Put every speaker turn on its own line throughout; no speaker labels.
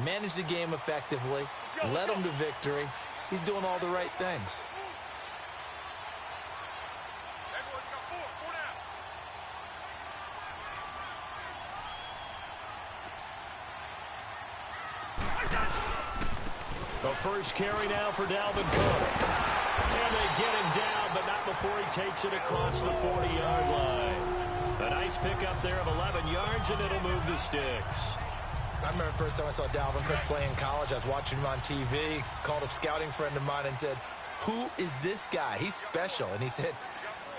manage the game effectively, led them to victory. He's doing all the right things.
The first carry now for Dalvin Cook. And they get him down, but not before he takes it across the 40-yard line. A nice pickup there of 11 yards, and it'll move the sticks.
I remember the first time I saw Dalvin Cook play in college. I was watching him on TV, called a scouting friend of mine and said, "Who is this guy? He's special." And he said,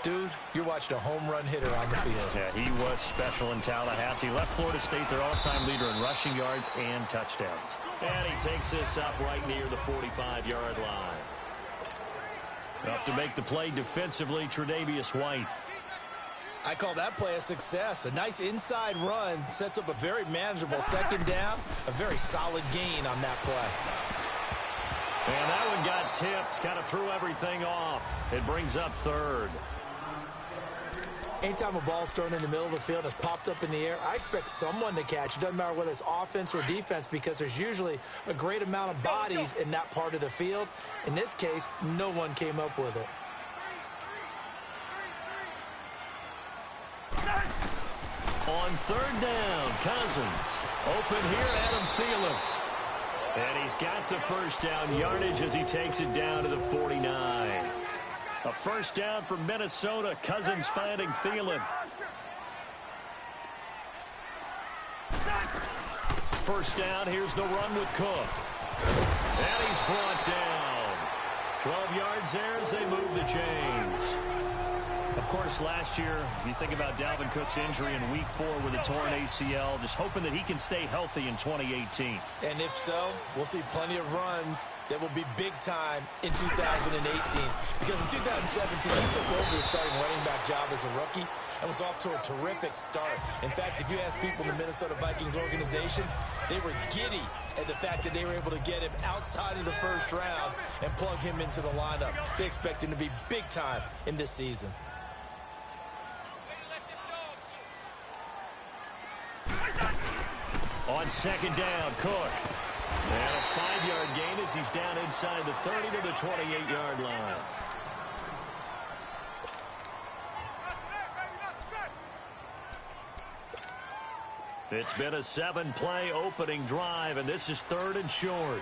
"Dude, you're watching a home run hitter on the field."
Yeah, he was special in Tallahassee. Left Florida State their all-time leader in rushing yards and touchdowns. And he takes this up right near the 45-yard line. Up to make the play defensively, Tre'Davious White.
I call that play a success. A nice inside run sets up a very manageable second down. A very solid gain on that play.
And that one got tipped, kind of threw everything off. It brings up third.
Anytime a ball's thrown in the middle of the field and it's popped up in the air, I expect someone to catch. It doesn't matter whether it's offense or defense, because there's usually a great amount of bodies in that part of the field. In this case, no one came up with it.
On third down, Cousins. Open here, Adam Thielen. And he's got the first down yardage as he takes it down to the 49. A first down for Minnesota. Cousins finding Thielen. First down, here's the run with Cook. And he's brought down. 12 yards there as they move the chains. Of course, last year, you think about Dalvin Cook's injury in Week 4 with a torn ACL, just hoping that he can stay healthy in 2018.
And if so, we'll see plenty of runs that will be big time in 2018. Because in 2017, he took over the starting running back job as a rookie and was off to a terrific start. In fact, if you ask people in the Minnesota Vikings organization, they were giddy at the fact that they were able to get him outside of the first round and plug him into the lineup. They expect him to be big time in this season.
On second down, Cook. And a 5-yard gain as he's down inside the 30 to the 28-yard line. It's been a 7-play opening drive, and this is third and short.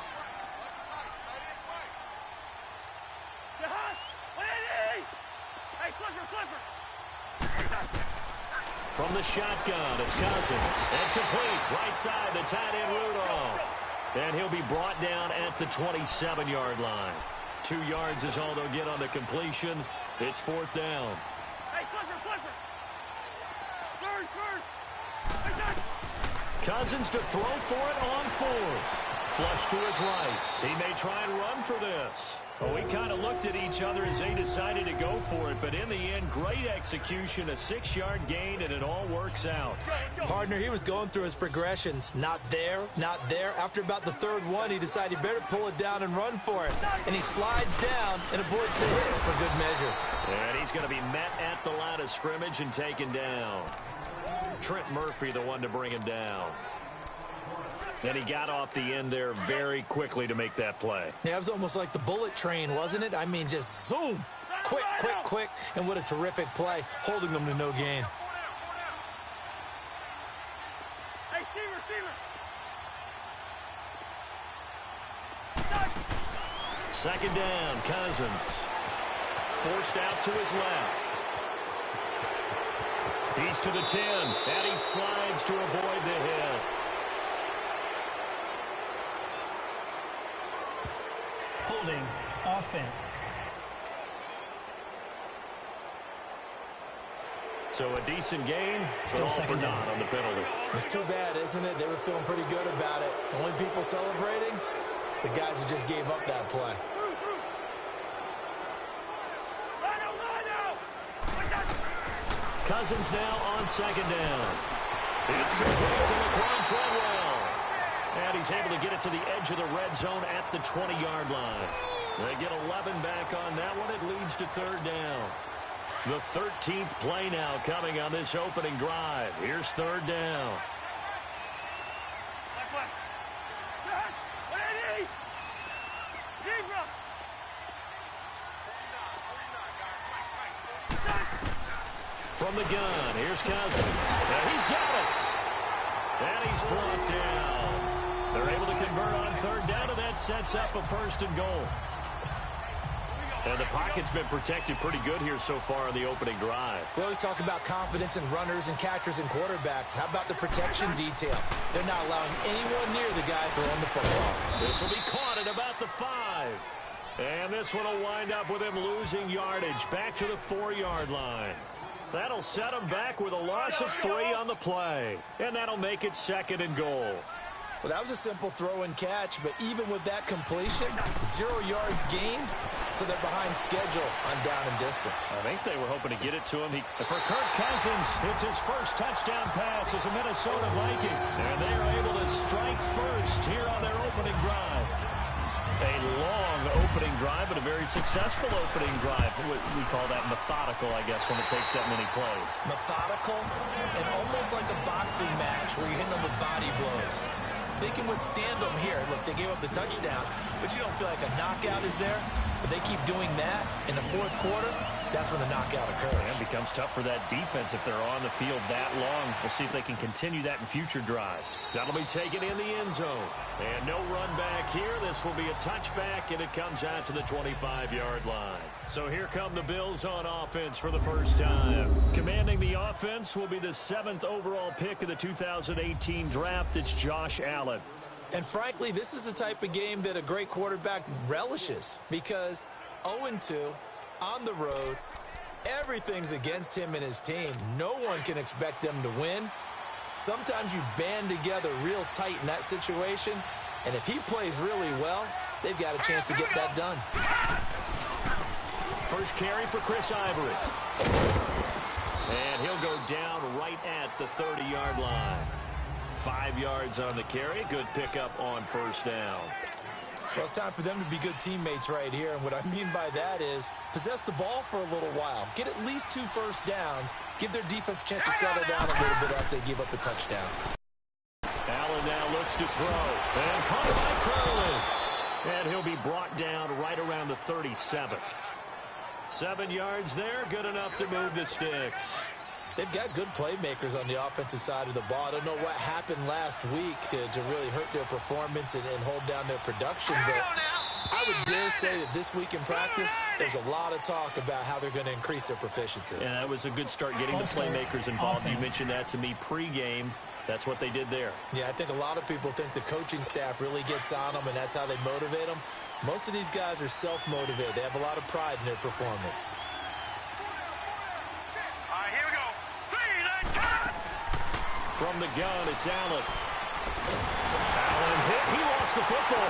From the shotgun, it's Cousins. And complete, right side, the tight end Rudolph. And he'll be brought down at the 27-yard line. 2 yards is all they'll get on the completion. It's fourth down. Cousins to throw for it on fourth. Flush to his right. He may try and run for this. Well, we kind of looked at each other as they decided to go for it, but in the end, great execution, a 6-yard gain, and it all works out.
Partner, he was going through his progressions. Not there, not there. After about the third one, he decided he better pull it down and run for it. And he slides down and avoids the hit for good measure.
And he's going to be met at the line of scrimmage and taken down. Trent Murphy, the one to bring him down. And he got off the end there very quickly to make that play.
Yeah, it was almost like the bullet train, wasn't it? I mean, just zoom. Quick, quick, quick. And what a terrific play, holding them to no gain.
Second down, Cousins. Forced out to his left. He's to the 10, and he slides to avoid the hit.
Holding offense.
So a decent gain,
Still
all for
second down.
naught on the penalty.
It's too bad, isn't it? They were feeling pretty good about it. The only people celebrating, the guys who just gave up that play.
Cousins now on second down. It's complete to Laquan Treadwell. And he's able to get it to the edge of the red zone at the 20-yard line. They get 11 back on that one. It leads to third down. The 13th play now coming on this opening drive. Here's third down. from the gun. Here's Cousins. And he's got it. And he's brought down. They're able to convert on third down, and that sets up a 1st and goal. And the pocket's been protected pretty good here so far on the opening drive.
We always talk about confidence in runners and catchers and quarterbacks. How about the protection detail? They're not allowing anyone near the guy throwing the football.
This will be caught at about the 5. And this one will wind up with him losing yardage back to the 4-yard line. That'll set him back with a loss of 3 on the play. And that'll make it 2nd and goal.
Well, that was a simple throw and catch, but even with that completion, 0 yards gained, so they're behind schedule on down and distance.
I think they were hoping to get it to him. For Kirk Cousins, it's his first touchdown pass as a Minnesota Viking. And they are able to strike first here on their opening drive. A long opening drive, but a very successful opening drive. We call that methodical, I guess, when it takes that many plays.
Methodical and almost like a boxing match where you're hitting them with body blows. They can withstand them here. Look, they gave up the touchdown, but you don't feel like a knockout is there. But they keep doing that in the 4th quarter. That's when the knockout occurs.
And it becomes tough for that defense if they're on the field that long. We'll see if they can continue that in future drives. That'll be taken in the end zone. And no run back here. This will be a touchback, and it comes out to the 25-yard line. So here come the Bills on offense for the first time. Commanding the offense will be the 7th overall pick of the 2018 draft. It's Josh Allen.
And frankly, this is the type of game that a great quarterback relishes because 0-2 on the road, everything's against him and his team. No one can expect them to win. Sometimes you band together real tight in that situation, and if he plays really well, they've got a chance to get that done.
First carry for Chris Ivory. And he'll go down right at the 30-yard line. 5 yards on the carry. Good pickup on first down.
Well, it's time for them to be good teammates right here. And what I mean by that is possess the ball for a little while. Get at least 2 first downs. Give their defense a chance to settle down a little bit after they give up the touchdown.
Allen now looks to throw. And caught by Curley. And he'll be brought down right around the 37. 7 yards there. Good enough to move the sticks.
They've got good playmakers on the offensive side of the ball. I don't know what happened last week to really hurt their performance and hold down their production, but I would dare say that this week in practice, there's a lot of talk about how they're going to increase their proficiency.
Yeah, that was a good start getting the playmakers involved. You mentioned that to me pregame. That's what they did there.
Yeah, I think a lot of people think the coaching staff really gets on them, and that's how they motivate them. Most of these guys are self-motivated. They have a lot of pride in their performance.
From the gun, it's Allen. Allen hit. He lost the football.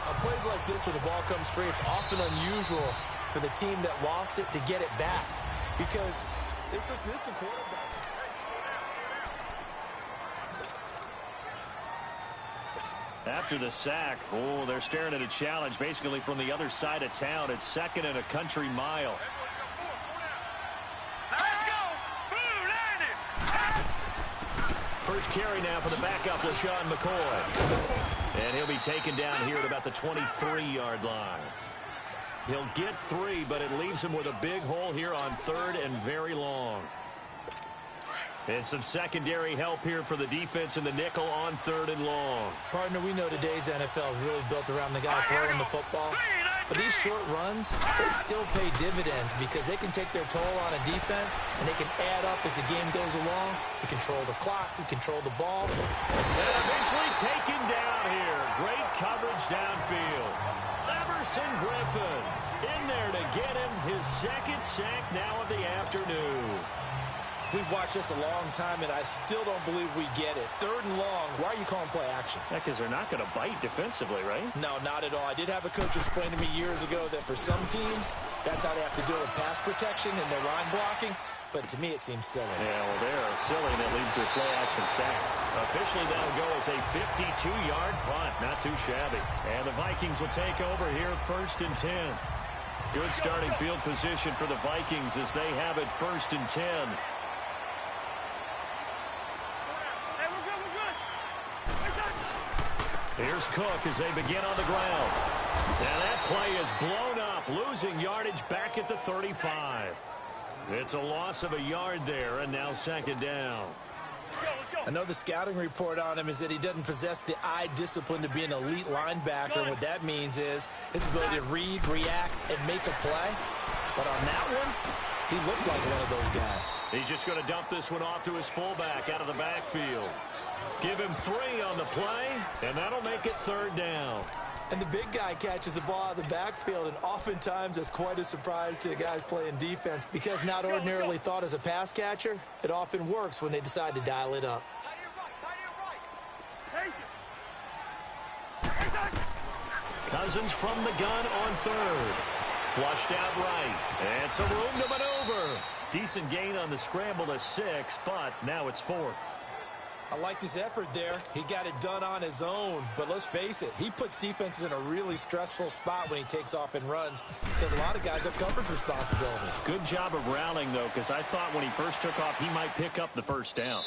On plays like this where the ball comes free, it's often unusual for the team that lost it to get it back because this is a quarterback.
After the sack, they're staring at a challenge basically from the other side of town. It's 2nd and a country mile.
Let's go!
First carry now for the backup, LaShawn McCoy. And he'll be taken down here at about the 23-yard line. He'll get 3, but it leaves him with a big hole here on 3rd and very long. And some secondary help here for the defense in the nickel on 3rd and long.
Partner, we know today's NFL is really built around the guy throwing the football. But these short runs, they still pay dividends because they can take their toll on a defense and they can add up as the game goes along. You control the clock, you control the ball.
And eventually taken down here. Great coverage downfield. Everson Griffin in there to get him his 2nd sack now of the afternoon.
We've watched this a long time, and I still don't believe we get it. 3rd and long, why are you calling play action?
Yeah, because they're not going to bite defensively, right?
No, not at all. I did have a coach explain to me years ago that for some teams, that's how they have to deal with pass protection and their line blocking. But to me, it seems silly.
Yeah, well, they're silly, and it leads to a play action sack. Officially, that'll go as a 52-yard punt. Not too shabby. And the Vikings will take over here 1st and 10. Good starting field position for the Vikings as they have it 1st and 10. Here's Cook as they begin on the ground. And that play is blown up, losing yardage back at the 35. It's a loss of a yard there, and now second down.
I know the scouting report on him is that he doesn't possess the eye discipline to be an elite linebacker. And what that means is his ability to read, react, and make a play. But on that one, he looked like one of those guys.
He's just going to dump this one off to his fullback out of the backfield. Give him 3 on the play, and that'll make it third down.
And the big guy catches the ball out of the backfield, and oftentimes that's quite a surprise to the guys playing defense because not ordinarily thought as a pass catcher, it often works when they decide to dial it up.
Cousins from the gun on third. Flushed out right. And some room to maneuver. Decent gain on the scramble to 6, but now it's 4th.
I liked his effort there. He got it done on his own. But let's face it, he puts defenses in a really stressful spot when he takes off and runs because a lot of guys have coverage responsibilities.
Good job of rallying, though, because I thought when he first took off, he might pick up the first down.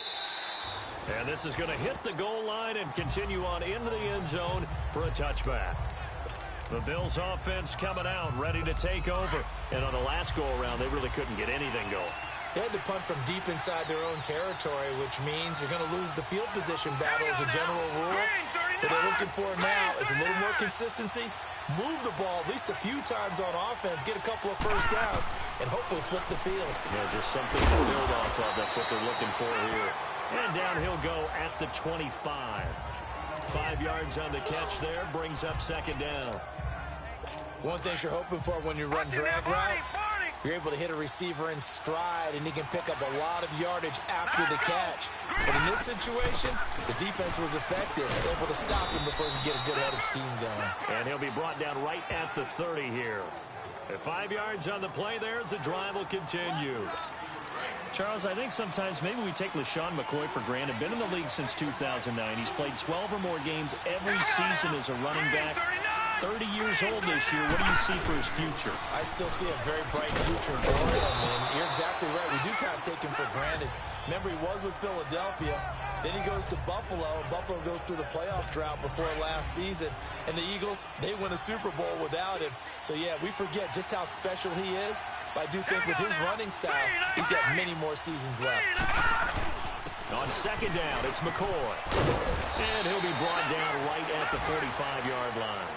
And this is going to hit the goal line and continue on into the end zone for a touchback. The Bills offense coming out, ready to take over. And on the last go-around, they really couldn't get anything going.
They had to punt from deep inside their own territory, which means you're going to lose the field position battle as a general rule. What they're looking for now is a little more consistency, move the ball at least a few times on offense, get a couple of first downs, and hopefully flip the field.
Yeah, just something to build off of. That's what they're looking for here. And down he'll go at the 25. 5 yards on the catch there, brings up second down.
One thing you're hoping for when you run drag routes, you're able to hit a receiver in stride, and he can pick up a lot of yardage after the catch. But in this situation, the defense was effective, able to stop him before he could get a good head of steam going.
And he'll be brought down right at the 30 here. At 5 yards on the play there as the drive will continue. Charles, I think sometimes maybe we take LaShawn McCoy for granted. Been in the league since 2009. He's played 12 or more games every season as a running back. 30 years old this year. What do you see for his future?
I still see a very bright future for him, and you're exactly right. We do kind of take him for granted. Remember, he was with Philadelphia. Then he goes to Buffalo, and Buffalo goes through the playoff drought before last season. And the Eagles, they win a Super Bowl without him. So, yeah, we forget just how special he is. But I do think with his running style, he's got many more seasons left.
On second down, it's McCoy. And he'll be brought down right at the 45-yard line.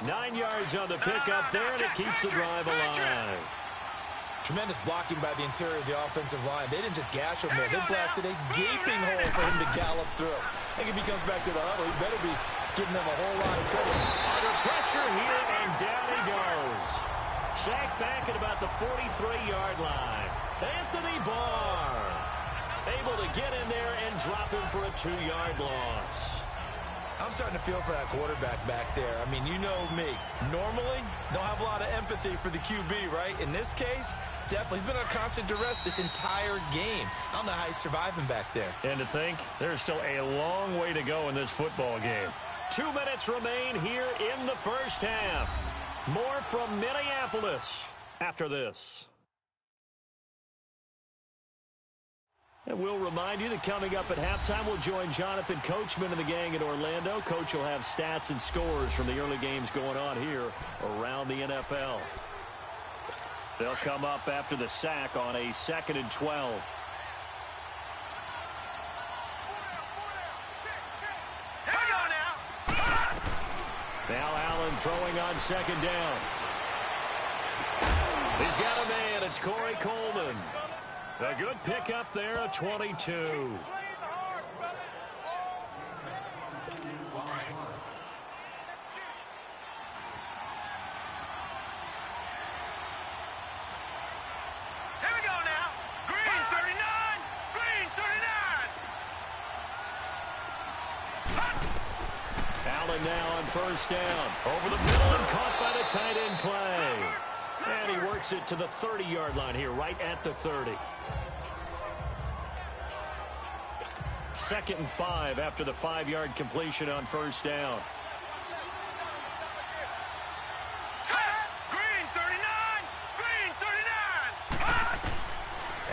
9 yards on the pickup there, and it keeps the drive alive.
Tremendous blocking by the interior of the offensive line. They didn't just gash him there. They blasted a gaping hole for him to gallop through. I think if he comes back to the huddle, he better be giving them a whole lot of credit.
Under pressure here, and down he goes. Sacked back at about the 43-yard line. Anthony Barr able to get in there and drop him for a 2-yard loss.
I'm starting to feel for that quarterback back there. I mean, you know me. Normally, don't have a lot of empathy for the QB, right? In this case, definitely. He's been on constant duress this entire game. I don't know how he's surviving back there.
And to think, there's still a long way to go in this football game. 2 minutes remain here in the first half. More from Minneapolis after this. And we'll remind you that coming up at halftime, we'll join Jonathan Coachman and the gang in Orlando. Coach will have stats and scores from the early games going on here around the NFL. They'll come up after the sack on a 2nd and 12. Now Allen throwing on 2nd down. He's got a man. It's Corey Coleman. A good pickup there, a 22. Allen now on first down. Over the middle and caught by the tight end play. And he works it to the 30-yard line here, right at the 30. 2nd and 5 after the 5-yard completion on first down.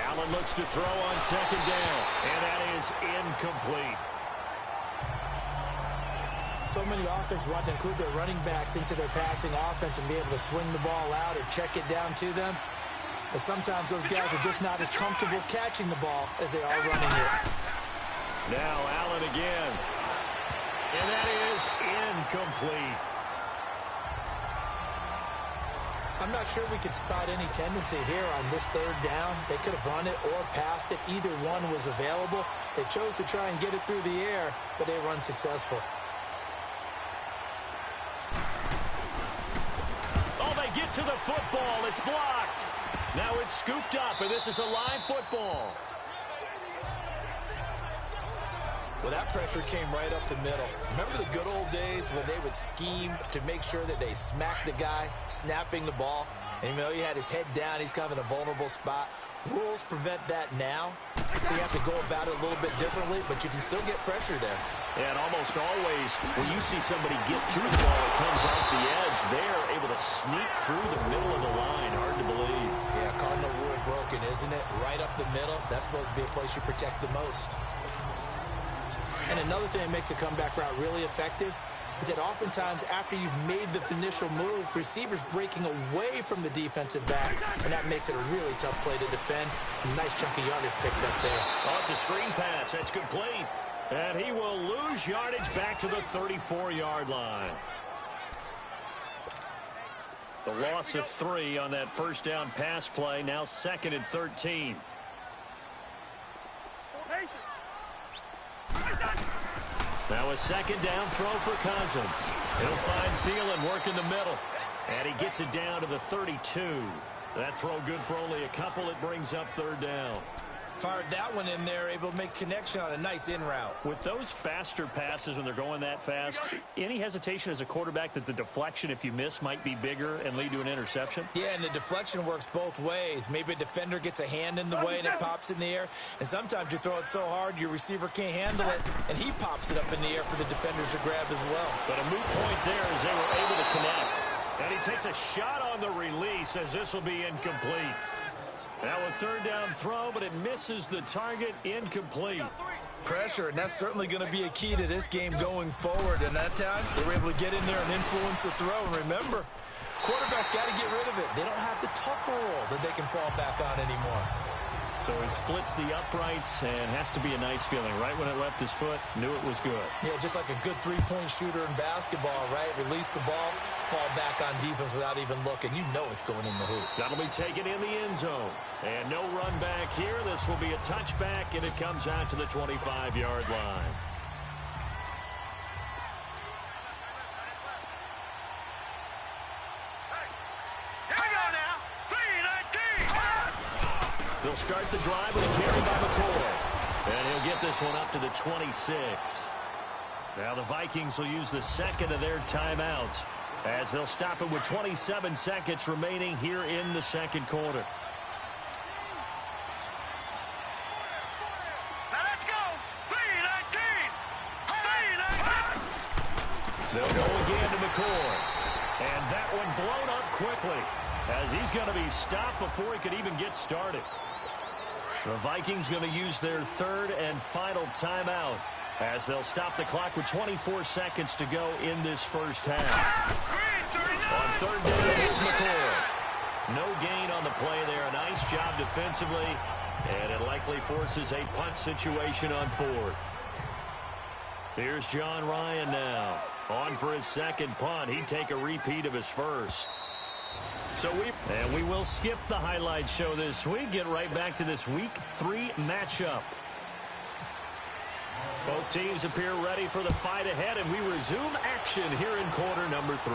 Allen looks to throw on 2nd down, and that is incomplete.
So many offenses want to include their running backs into their passing offense and be able to swing the ball out or check it down to them. But sometimes those guys are just not as comfortable catching the ball as they are running it.
Now Allen again. And that is incomplete.
I'm not sure we could spot any tendency here on this third down. They could have run it or passed it. Either one was available. They chose to try and get it through the air, but they were unsuccessful.
Oh, they get to the football. It's blocked. Now it's scooped up, and this is a live football.
Well, that pressure came right up the middle. Remember the good old days when they would scheme to make sure that they smacked the guy snapping the ball? And even though he had his head down, he's kind of in a vulnerable spot. Rules prevent that now, so you have to go about it a little bit differently, but you can still get pressure there.
And almost always, when you see somebody get to the ball, it comes off the edge, they're able to sneak through the middle of the line. Hard to believe.
Yeah, cardinal rule broken, isn't it? Right up the middle. That's supposed to be a place you protect the most. And another thing that makes a comeback route really effective is that oftentimes after you've made the initial move, receivers breaking away from the defensive back, and that makes it a really tough play to defend. A nice chunk of yardage picked up there.
Oh, it's a screen pass. That's complete. And he will lose yardage back to the 34-yard line. The loss of 3 on that first down pass play. Now 2nd and 13. Now a second down throw for Cousins. He'll find Thielen working the middle. And he gets it down to the 32. That throw good for only a couple. It brings up 3rd down.
Fired that one in there, able to make connection on a nice in route.
With those faster passes when they're going that fast, any hesitation as a quarterback that the deflection, if you miss, might be bigger and lead to an interception?
Yeah, and the deflection works both ways. Maybe a defender gets a hand in the way and it pops in the air. And sometimes you throw it so hard your receiver can't handle it, and he pops it up in the air for the defenders to grab as well.
But a moot point there as they were able to connect. And he takes a shot on the release as this will be incomplete. Now a 3rd down throw, but it misses the target. Incomplete.
Pressure, and that's certainly going to be a key to this game going forward. And that time, they were able to get in there and influence the throw. And remember, quarterbacks got to get rid of it. They don't have the tucker roll that they can fall back on anymore.
So he splits the uprights and has to be a nice feeling. Right when it left his foot, knew it was good.
Yeah, just like a good three-point shooter in basketball, right? Release the ball, fall back on defense without even looking. You know it's going in the hoop.
That'll be taken in the end zone. And no run back here. This will be a touchback, and it comes out to the 25-yard line. They'll start the drive with a carry by McCoy. And he'll get this one up to the 26. Now the Vikings will use the second of their timeouts as they'll stop it with 27 seconds remaining here in the second quarter. They'll go again to McCoy. And that one blown up quickly as he's going to be stopped before he could even get started. The Vikings going to use their 3rd and final timeout as they'll stop the clock with 24 seconds to go in this first half. On 3rd down, here's McCoy. No gain on the play there. A nice job defensively, and it likely forces a punt situation on 4th. Here's John Ryan now. On for his second punt. He'd take a repeat of his first. And we will skip the highlight show this week. Get right back to this Week 3 matchup. Both teams appear ready for the fight ahead, and we resume action here in quarter number 3.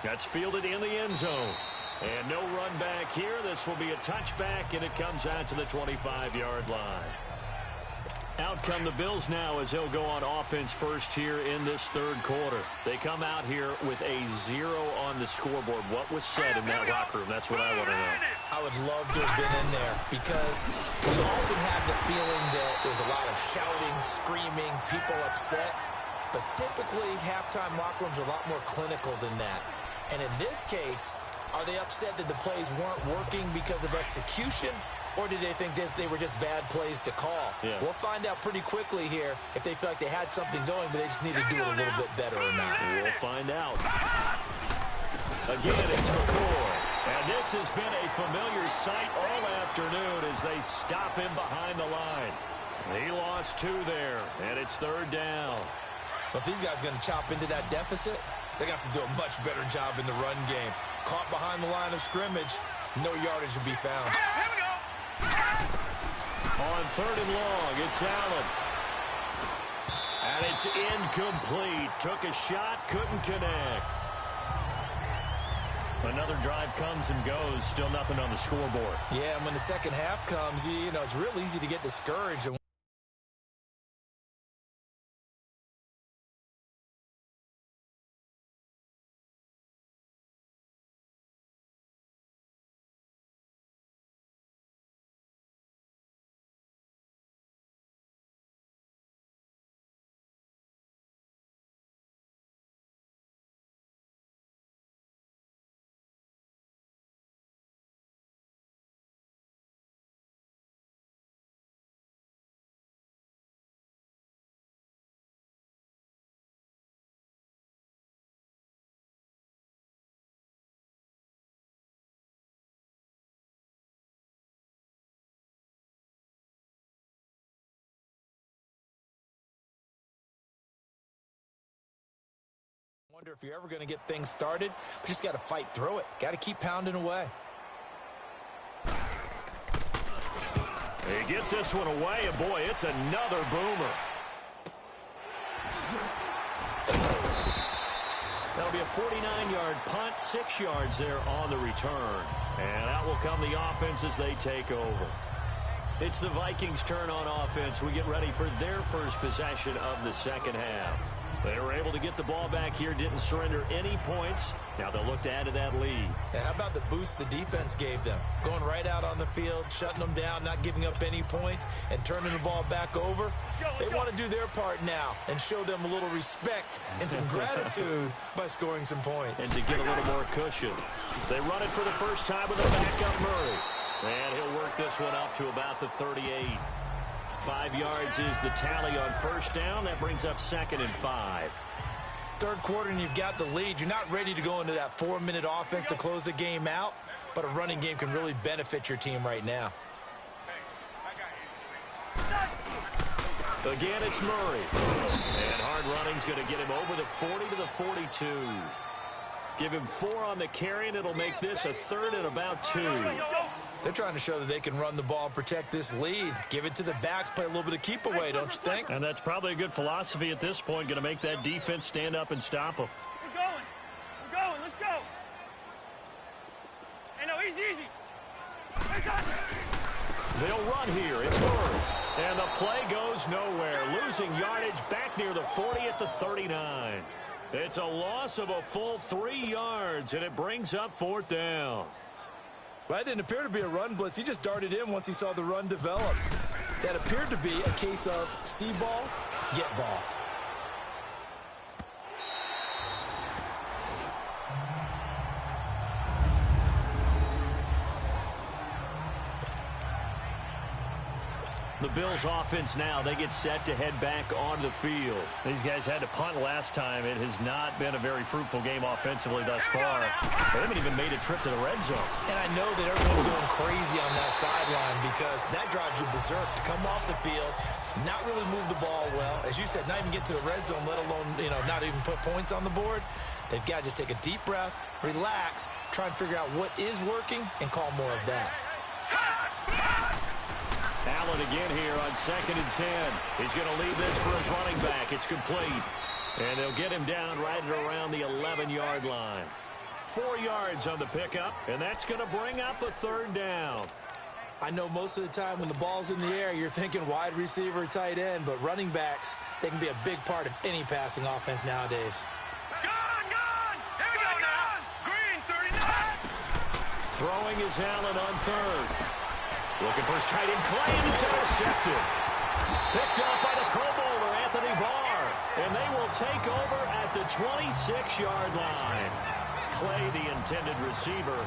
That's fielded in the end zone. And no run back here. This will be a touchback, and it comes out to the 25-yard line. Out come the Bills now as they'll go on offense first here in this 3rd quarter. They come out here with a 0 on the scoreboard. What was said in that locker room? That's what I want to know.
I would love to have been in there because we often have the feeling that there's a lot of shouting, screaming, people upset. But typically, halftime locker rooms are a lot more clinical than that. And in this case, are they upset that the plays weren't working because of execution? Or do they think they were just bad plays to call?
Yeah.
We'll find out pretty quickly here if they feel like they had something going, but they just need to do it a little bit better or not.
We'll find out. Again, it's McCoy. And this has been a familiar sight all afternoon as they stop him behind the line. He lost 2 there, and it's 3rd down.
But if these guys are going to chop into that deficit, they're going to have to do a much better job in the run game. Caught behind the line of scrimmage, no yardage will be found.
Here we go.
On 3rd and long, it's Allen. And it's incomplete. Took a shot, couldn't connect. Another drive comes and goes. Still nothing on the scoreboard.
Yeah, and when the second half comes, you know, it's real easy to get discouraged. And wonder if you're ever going to get things started. We just got to fight through it. Got to keep pounding away.
He gets this one away, and boy, it's another boomer. That'll be a 49-yard punt, 6 yards there on the return. And out will come the offense as they take over. It's the Vikings' turn on offense. We get ready for their first possession of the second half. They were able to get the ball back here, didn't surrender any points. Now they'll look to add to that lead.
Yeah, how about the boost the defense gave them? Going right out on the field, shutting them down, not giving up any points, and turning the ball back over. They want to do their part now and show them a little respect and some gratitude by scoring some points.
And to get a little more cushion. They run it for the first time with a backup Murray. And he'll work this one up to about the 38. 5 yards is the tally on first down. That brings up 2nd and 5.
Third quarter and you've got the lead. You're not ready to go into that 4-minute offense to close the game out, but a running game can really benefit your team right now.
Again, it's Murray. And hard running's going to get him over the 40 to the 42. Give him 4 on the carry, and it'll make this a 3rd and about 2.
They're trying to show that they can run the ball and protect this lead. Give it to the backs, play a little bit of keep away, don't you think?
And that's probably a good philosophy at this point, going to make that defense stand up and stop them.
We're going. We're going. Let's go. Hey, no, easy.
They'll run here. It's Murray. And the play goes nowhere. Losing yardage back near the 40 at the 39. It's a loss of a full 3 yards, and it brings up 4th down.
Well, that didn't appear to be a run blitz. He just darted in once he saw the run develop. That appeared to be a case of see ball, get ball.
The Bills offense now, they get set to head back on the field. These guys had to punt last time. It has not been a very fruitful game offensively thus far. They haven't even made a trip to the red zone.
And I know that everyone's going crazy on that sideline because that drives you berserk to come off the field, not really move the ball well. As you said, not even get to the red zone, let alone, not even put points on the board. They've got to just take a deep breath, relax, try and figure out what is working, and call more of that.
Allen again here on 2nd and 10. He's going to lead this for his running back. It's complete. And they'll get him down right at around the 11-yard line. 4 yards on the pickup, and that's going to bring up a 3rd down.
I know most of the time when the ball's in the air, you're thinking wide receiver, tight end, but running backs, they can be a big part of any passing offense nowadays.
Gone! Here we go now! Green, 39!
Throwing is Allen on 3rd. Looking for his tight end, Clay, and it's intercepted. Picked up by the Pro Bowler, Anthony Barr. And they will take over at the 26-yard line. Clay, the intended receiver.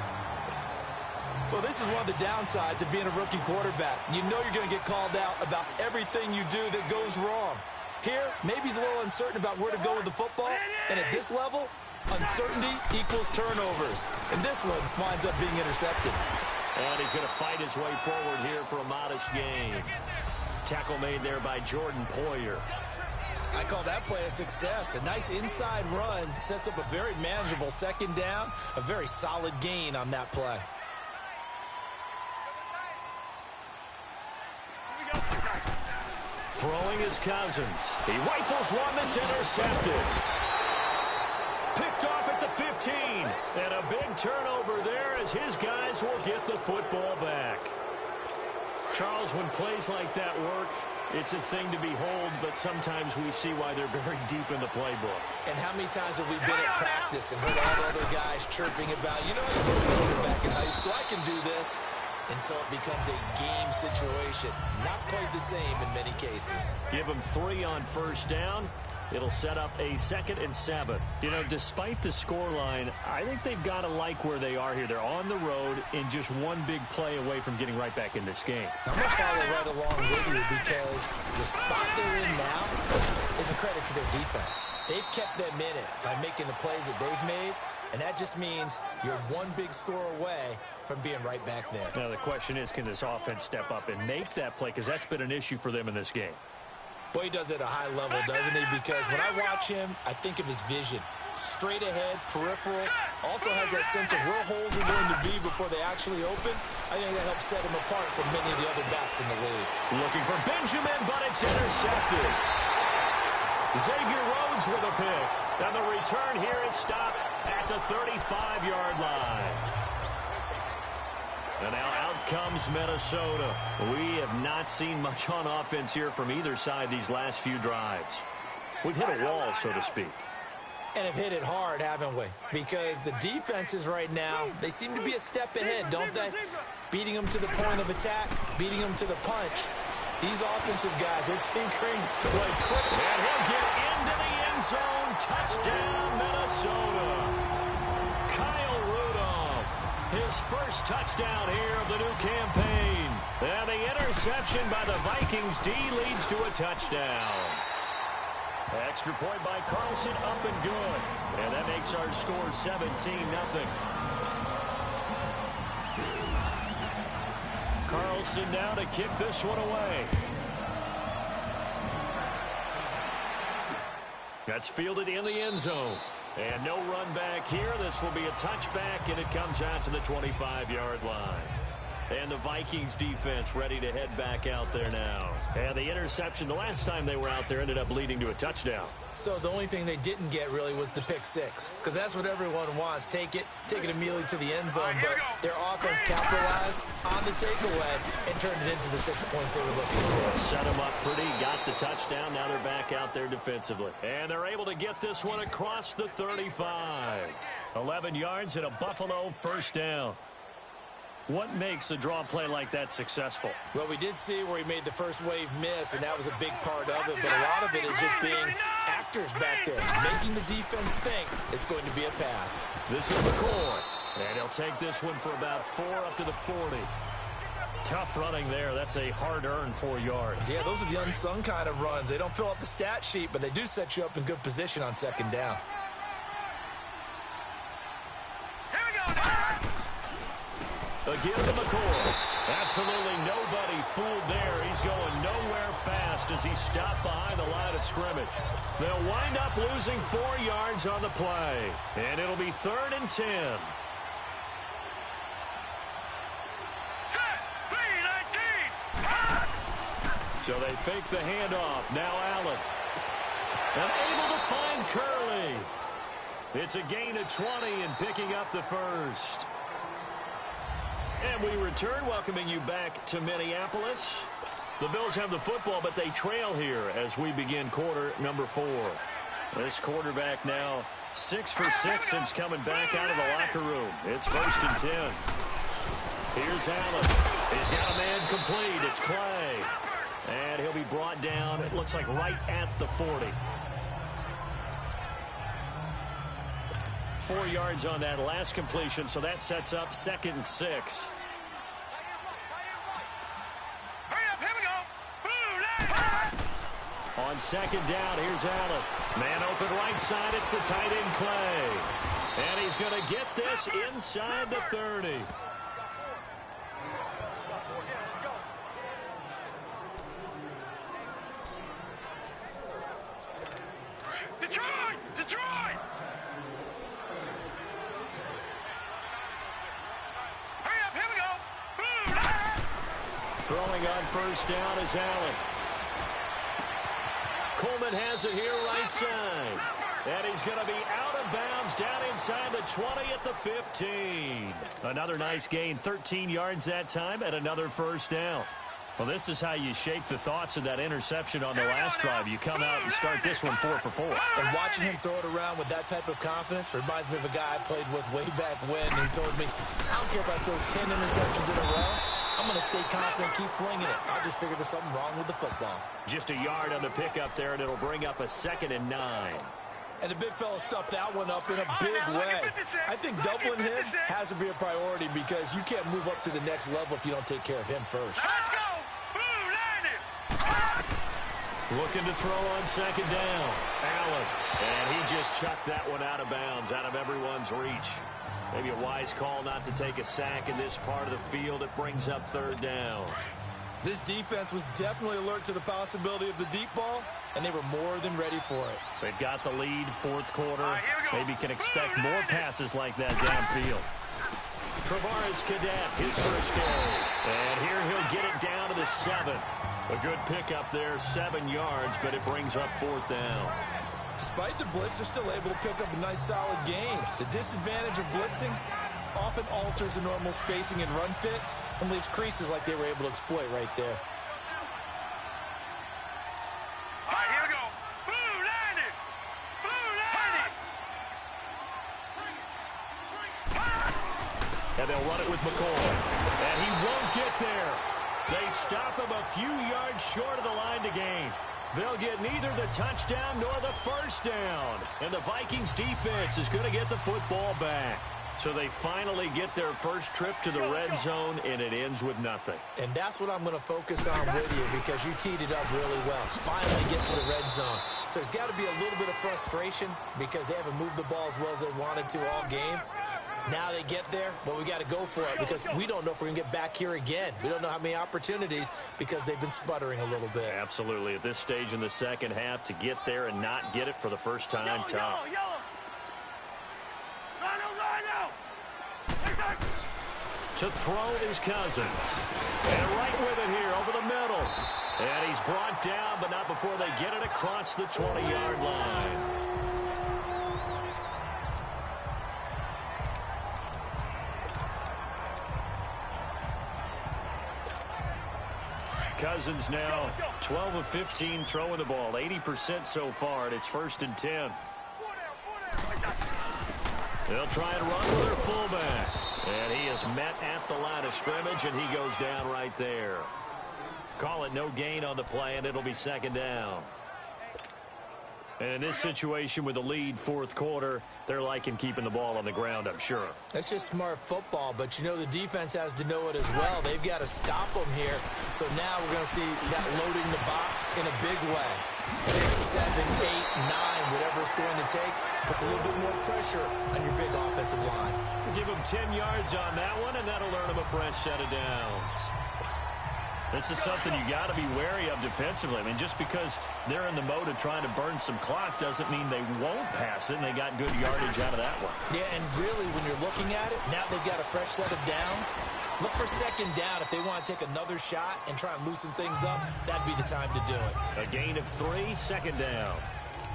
Well, this is one of the downsides of being a rookie quarterback. You know you're going to get called out about everything you do that goes wrong. Here, maybe he's a little uncertain about where to go with the football, and at this level, uncertainty equals turnovers. And this one winds up being intercepted.
And he's going to fight his way forward here for a modest gain. Tackle made there by Jordan Poyer.
I call that play a success. A nice inside run sets up a very manageable second down, a very solid gain on that play.
Throwing is Cousins. He rifles one that's intercepted. Picked off at the 15. And a big turnover there as his guys will get the football back. Charles, when plays like that work, it's a thing to behold, but sometimes we see why they're very deep in the playbook.
And how many times have we been at practice and heard all the other guys chirping about, you know, I was a quarterback in high school, I can do this, until it becomes a game situation. Not quite the same in many cases.
Give them 3 on first down. It'll set up a 2nd and 7. You know, despite the scoreline, I think they've got to like where they are here. They're on the road and just one big play away from getting right back in this game.
I'm going to follow right along with you because the spot they're in now is a credit to their defense. They've kept them in it by making the plays that they've made, and that just means you're one big score away from being right back there.
Now, the question is, can this offense step up and make that play? Because that's been an issue for them in this game.
Boy, he does it at a high level, doesn't he? Because when I watch him, I think of his vision. Straight ahead, peripheral. Also has that sense of where holes are going to be before they actually open. I think that helps set him apart from many of the other backs in the league.
Looking for Benjamin, but it's intercepted. Xavier Rhodes with a pick. And the return here is stopped at the 35-yard line. And now out comes Minnesota. We have not seen much on offense here from either side these last few drives. We've hit a wall, so to speak.
And have hit it hard, haven't we? Because the defenses right now, they seem to be a step ahead, don't they? Beating them to the point of attack, beating them to the punch. These offensive guys are tinkering like quick.
And he'll get into the end zone. Touchdown, Minnesota. Kyle Rudolph. His first touchdown here of the new campaign. And the interception by the Vikings D leads to a touchdown. Extra point by Carlson, up and good. And that makes our score 17-0. Carlson now to kick this one away. That's fielded in the end zone. And no run back here. This will be a touchback, and it comes out to the 25-yard line. And the Vikings defense ready to head back out there now. And the interception the last time they were out there ended up leading to a touchdown.
So the only thing they didn't get really was the pick six, because that's what everyone wants. Take it immediately to the end zone, but their offense capitalized on the takeaway and turned it into the 6 points they were looking for.
Set them up pretty, got the touchdown. Now they're back out there defensively. And they're able to get this one across the 35. 11 yards and a Buffalo first down. What makes a draw play like that successful?
Well, we did see where he made the first wave miss, and that was a big part of it. But a lot of it is just being actors back there, making the defense think it's going to be a pass.
This is McCoy, and he'll take this one for about 4 up to the 40. Tough running there. That's a hard-earned 4 yards.
Yeah, those are the unsung kind of runs. They don't fill up the stat sheet, but they do set you up in good position on second down.
Again to McCoy. Absolutely nobody fooled there. He's going nowhere fast as he stopped behind the line of scrimmage. They'll wind up losing 4 yards on the play. And it'll be 3rd and 10. So they fake the handoff. Now Allen. And able to find Curley. It's a gain of 20 and picking up the first. And we return, welcoming you back to Minneapolis. The Bills have the football, but they trail here as we begin quarter number 4. This quarterback now 6 for 6 since coming back out of the locker room. It's 1st and 10. Here's Allen. He's got a man complete. It's Clay. And he'll be brought down, it looks like right at the 40. 4 yards on that last completion, so that sets up 2nd and 6. On second down, here's Allen. Man open right side, it's the tight end Clay. And he's going to get this inside the 30.
Detroit! Detroit! Hurry up, here we go! Boom!
Throwing on first down is Allen. Coleman has it here right side. And he's going to be out of bounds down inside the 20 at the 15. Another nice gain, 13 yards that time, and another first down. Well, this is how you shape the thoughts of that interception on the last drive. You come out and start this one 4 for 4.
And watching him throw it around with that type of confidence reminds me of a guy I played with way back when. He told me, I don't care if I throw 10 interceptions in a row. I'm going to stay confident, keep flinging it. I just figured there's something wrong with the football.
Just a yard on the pickup there, and it'll bring up a 2nd and 9.
And the big fella stuffed that one up in a big way. I think doubling him has to be a priority because you can't move up to the next level if you don't take care of him first.
Let's go! Boom! Landed!
Looking to throw on second down. Allen. And he just chucked that one out of bounds, out of everyone's reach. Maybe a wise call not to take a sack in this part of the field. It brings up 3rd down.
This defense was definitely alert to the possibility of the deep ball, and they were more than ready for it.
They've got the lead, 4th quarter.
Right,
Maybe can expect more passes like that downfield. Travaris Cadet, his first carry. And here he'll get it down to the 7. A good pickup there, 7 yards, but it brings up 4th down.
Despite the blitz, they're still able to pick up a nice solid gain. The disadvantage of blitzing often alters the normal spacing and run fits and leaves creases like they were able to exploit right there.
All right, here we go. Boom! Landed! Boom! Landed!
And they'll run it with McCoy. And he won't get there. They stop him a few yards short of the line to gain. They'll get neither the touchdown nor the first down. And the Vikings defense is going to get the football back. So they finally get their first trip to the red zone, and it ends with nothing.
And that's what I'm going to focus on with you because you teed it up really well. Finally get to the red zone. So there's got to be a little bit of frustration because they haven't moved the ball as well as they wanted to all game. Now they get there, but we got to go for it because we don't know if we're going to get back here again. We don't know how many opportunities because they've been sputtering a little bit.
Absolutely. At this stage in the second half, to get there and not get it for the first time, tough. To throw is Cousins. And right with it here over the middle. And he's brought down, but not before they get it across the 20-yard line. Cousins now 12 of 15 throwing the ball, 80% so far, and it's 1st and 10. They'll try and run with their fullback. And he is met at the line of scrimmage, and he goes down right there. Call it no gain on the play, and it'll be 2nd down. And in this situation with the lead 4th quarter, they're liking keeping the ball on the ground, I'm sure.
That's just smart football, but you know the defense has to know it as well. They've got to stop them here. So now we're going to see that loading the box in a big way. 6, 7, 8, 9, whatever it's going to take, puts a little bit more pressure on your big offensive line.
Give them 10 yards on that one, and that'll earn them a fresh set of downs. This is something you got to be wary of defensively. I mean, just because they're in the mode of trying to burn some clock doesn't mean they won't pass it, and they got good yardage out of that one.
Yeah, and really, when you're looking at it, now they've got a fresh set of downs. Look for 2nd down. If they want to take another shot and try and loosen things up, that'd be the time to do it.
A gain of 3, 2nd down.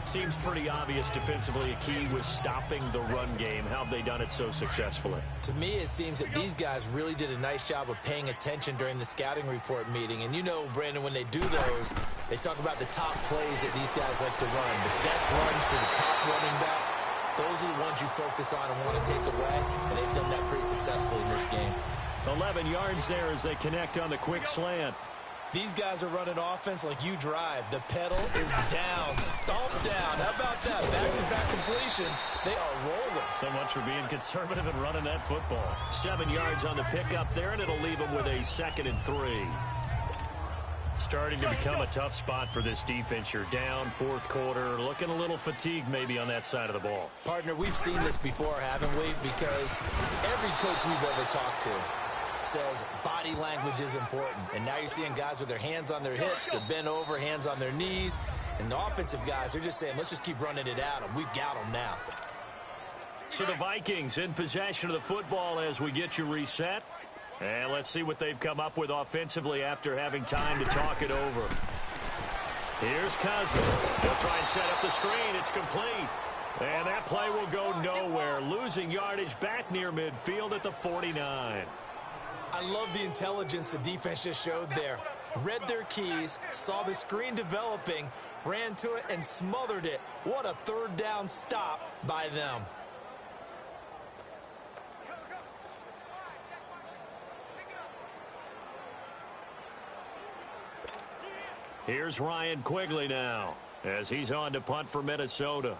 Seems pretty obvious defensively a key was stopping the run game. How have they done it so successfully?
To me, it seems that these guys really did a nice job of paying attention during the scouting report meeting. And you know, Brandon, when they do those, they talk about the top plays that these guys like to run. The best runs for the top running back. Those are the ones you focus on and want to take away. And they've done that pretty successfully in this game. 11 yards there as they connect on the quick slant. These guys are running offense like you drive. The pedal is down, stomped down. How about that? Back-to-back completions. They are rolling.
So much for being conservative and running that football. 7 yards on the pickup there, and it'll leave them with a 2nd and 3. Starting to become a tough spot for this defense. You're down fourth quarter, looking a little fatigued maybe on that side of the ball.
Partner, we've seen this before, haven't we? Because every coach we've ever talked to says body language is important. And now you're seeing guys with their hands on their hips, they're bent over, hands on their knees. And the offensive guys, they're just saying, let's just keep running it at them. We've got them now.
So the Vikings in possession of the football as we get you reset. And let's see what they've come up with offensively after having time to talk it over. Here's Cousins. They'll try and set up the screen. It's complete. And that play will go nowhere. Losing yardage back near midfield at the 49.
I love the intelligence the defense just showed there. Read their keys, saw the screen developing, ran to it, and smothered it. What a third down stop by them.
Here's Ryan Quigley now as he's on to punt for Minnesota.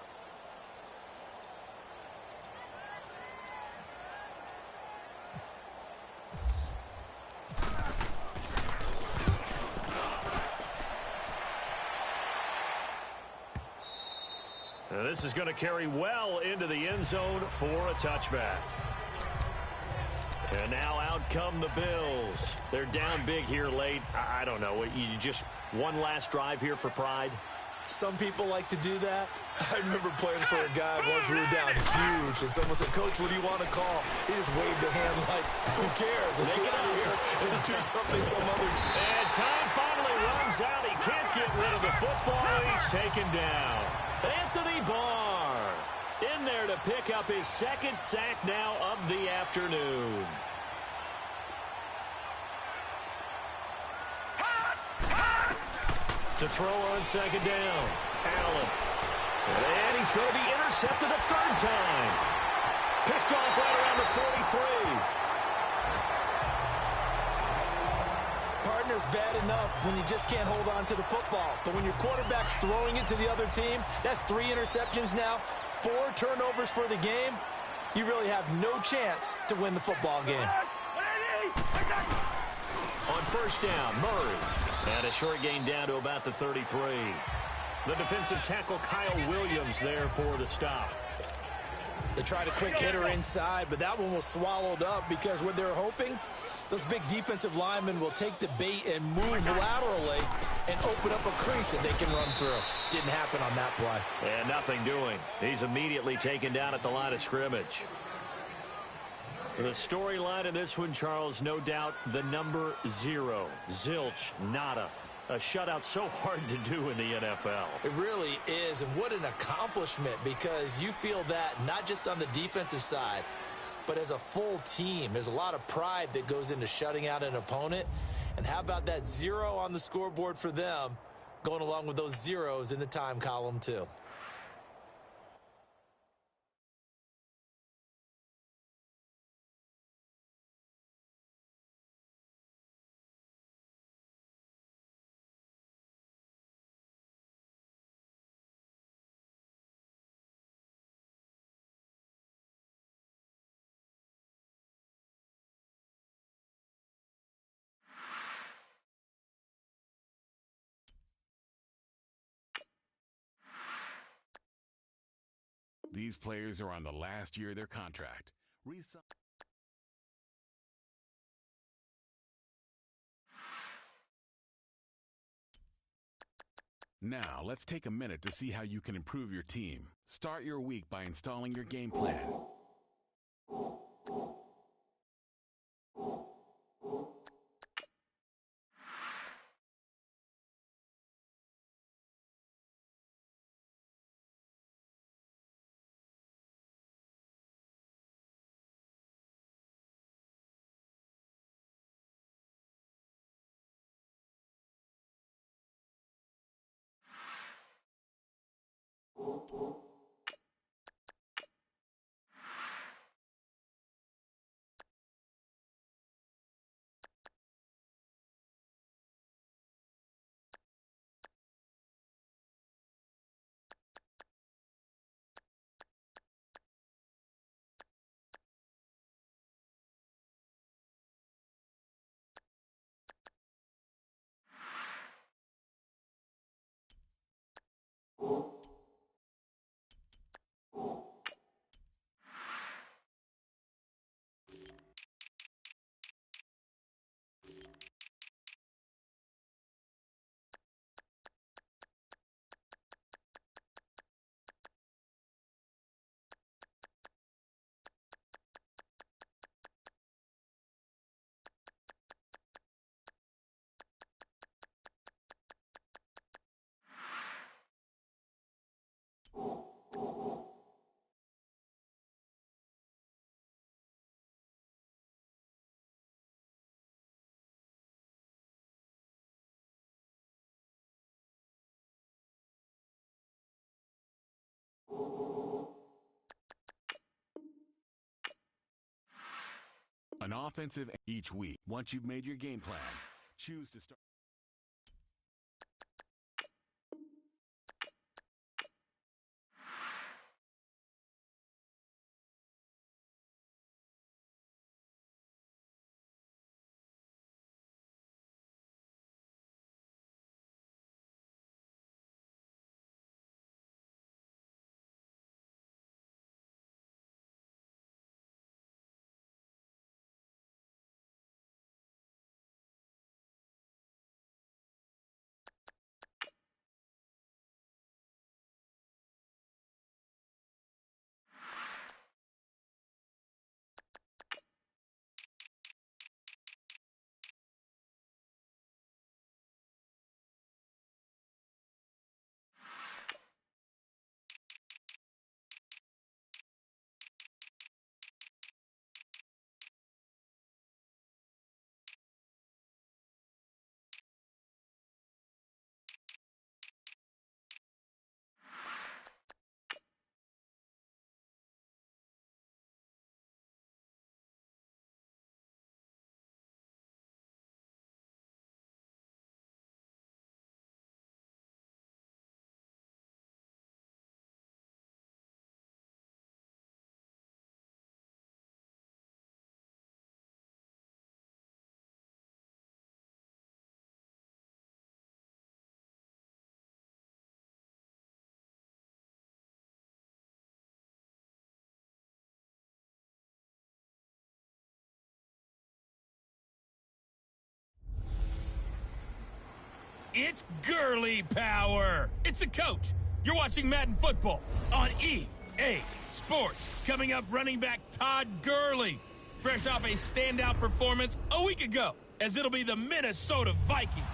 Now this is going to carry well into the end zone for a touchback. And now out come the Bills. They're down big here late. I don't know. You just one last drive here for pride?
Some people like to do that. I remember playing for a guy once we were down huge, and someone said, Coach, what do you want to call? He just waved a hand like, who cares? Let's get out of here and do something some other time.
And time finally runs out. He can't get rid of the football. He's taken down. Anthony Barr in there to pick up his second sack now of the afternoon. To throw on second down. Allen. And he's going to be intercepted a third time. Picked off right around the 43.
Partner's bad enough when you just can't hold on to the football. But when your quarterback's throwing it to the other team, that's 3 interceptions now, 4 turnovers for the game. You really have no chance to win the football game.
On first down, Murray. And a short gain down to about the 33. The defensive tackle, Kyle Williams, there for the stop.
They tried a quick hitter inside, but that one was swallowed up because what they're hoping, those big defensive linemen will take the bait and move laterally and open up a crease that they can run through. Didn't happen on that play.
And nothing doing. He's immediately taken down at the line of scrimmage. The storyline in this one, Charles, no doubt the number 0. Zilch, nada. A shutout so hard to do in the NFL.
It really is, and what an accomplishment, because you feel that not just on the defensive side, but as a full team. There's a lot of pride that goes into shutting out an opponent. And how about that 0 on the scoreboard for them, going along with those zeros in the time column too.
These players are on the last year of their contract. Now, let's take a minute to see how you can improve your team. Start your week by installing your game plan. An offensive each week. Once you've made your game plan, choose to start.
It's Gurley power. It's the coach. You're watching Madden Football on EA Sports. Coming up, running back Todd Gurley, fresh off a standout performance a week ago, as it'll be the Minnesota Vikings.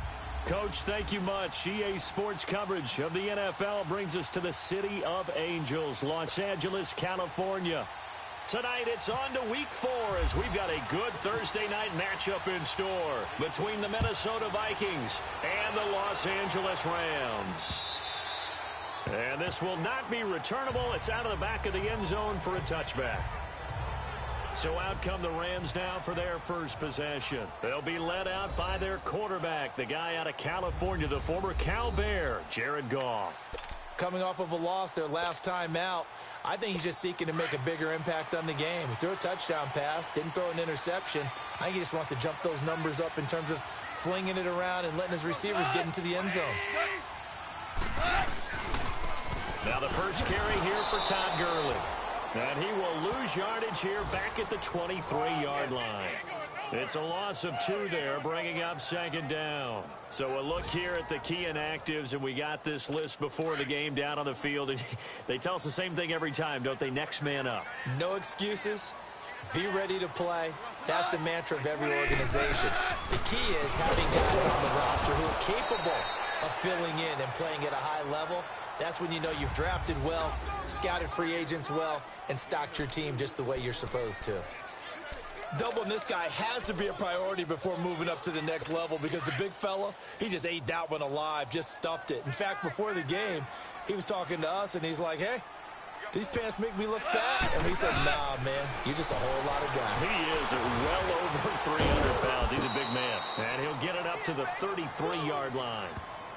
Coach, thank you much. EA Sports coverage of the NFL brings us to the City of Angels, Los Angeles, California. Tonight, it's on to Week 4 as we've got a good Thursday night matchup in store between the Minnesota Vikings and the Los Angeles Rams. And this will not be returnable. It's out of the back of the end zone for a touchback. So out come the Rams now for their first possession. They'll be led out by their quarterback, the guy out of California, the former Cal Bear, Jared Goff.
Coming off of a loss their last time out, I think he's just seeking to make a bigger impact on the game. He threw a touchdown pass, didn't throw an interception. I think he just wants to jump those numbers up in terms of flinging it around and letting his receivers get into the end zone.
Now the first carry here for Todd Gurley. And he will lose yardage here back at the 23-yard line. It's a loss of 2 there, bringing up second down. So a look here at the key inactives, and we got this list before the game down on the field. And they tell us the same thing every time, don't they? Next man up.
No excuses. Be ready to play. That's the mantra of every organization. The key is having guys on the roster who are capable of filling in and playing at a high level. That's when you know you've drafted well, scouted free agents well, and stocked your team just the way you're supposed to. Doubling this guy has to be a priority before moving up to the next level, because the big fella, he just ate that one alive, just stuffed it. In fact, before the game, he was talking to us, and he's like, hey, these pants make me look fat. And we said, nah, man, you're just a whole lot of guy.
He is well over 300 pounds. He's a big man. And he'll get it up to the 33-yard line.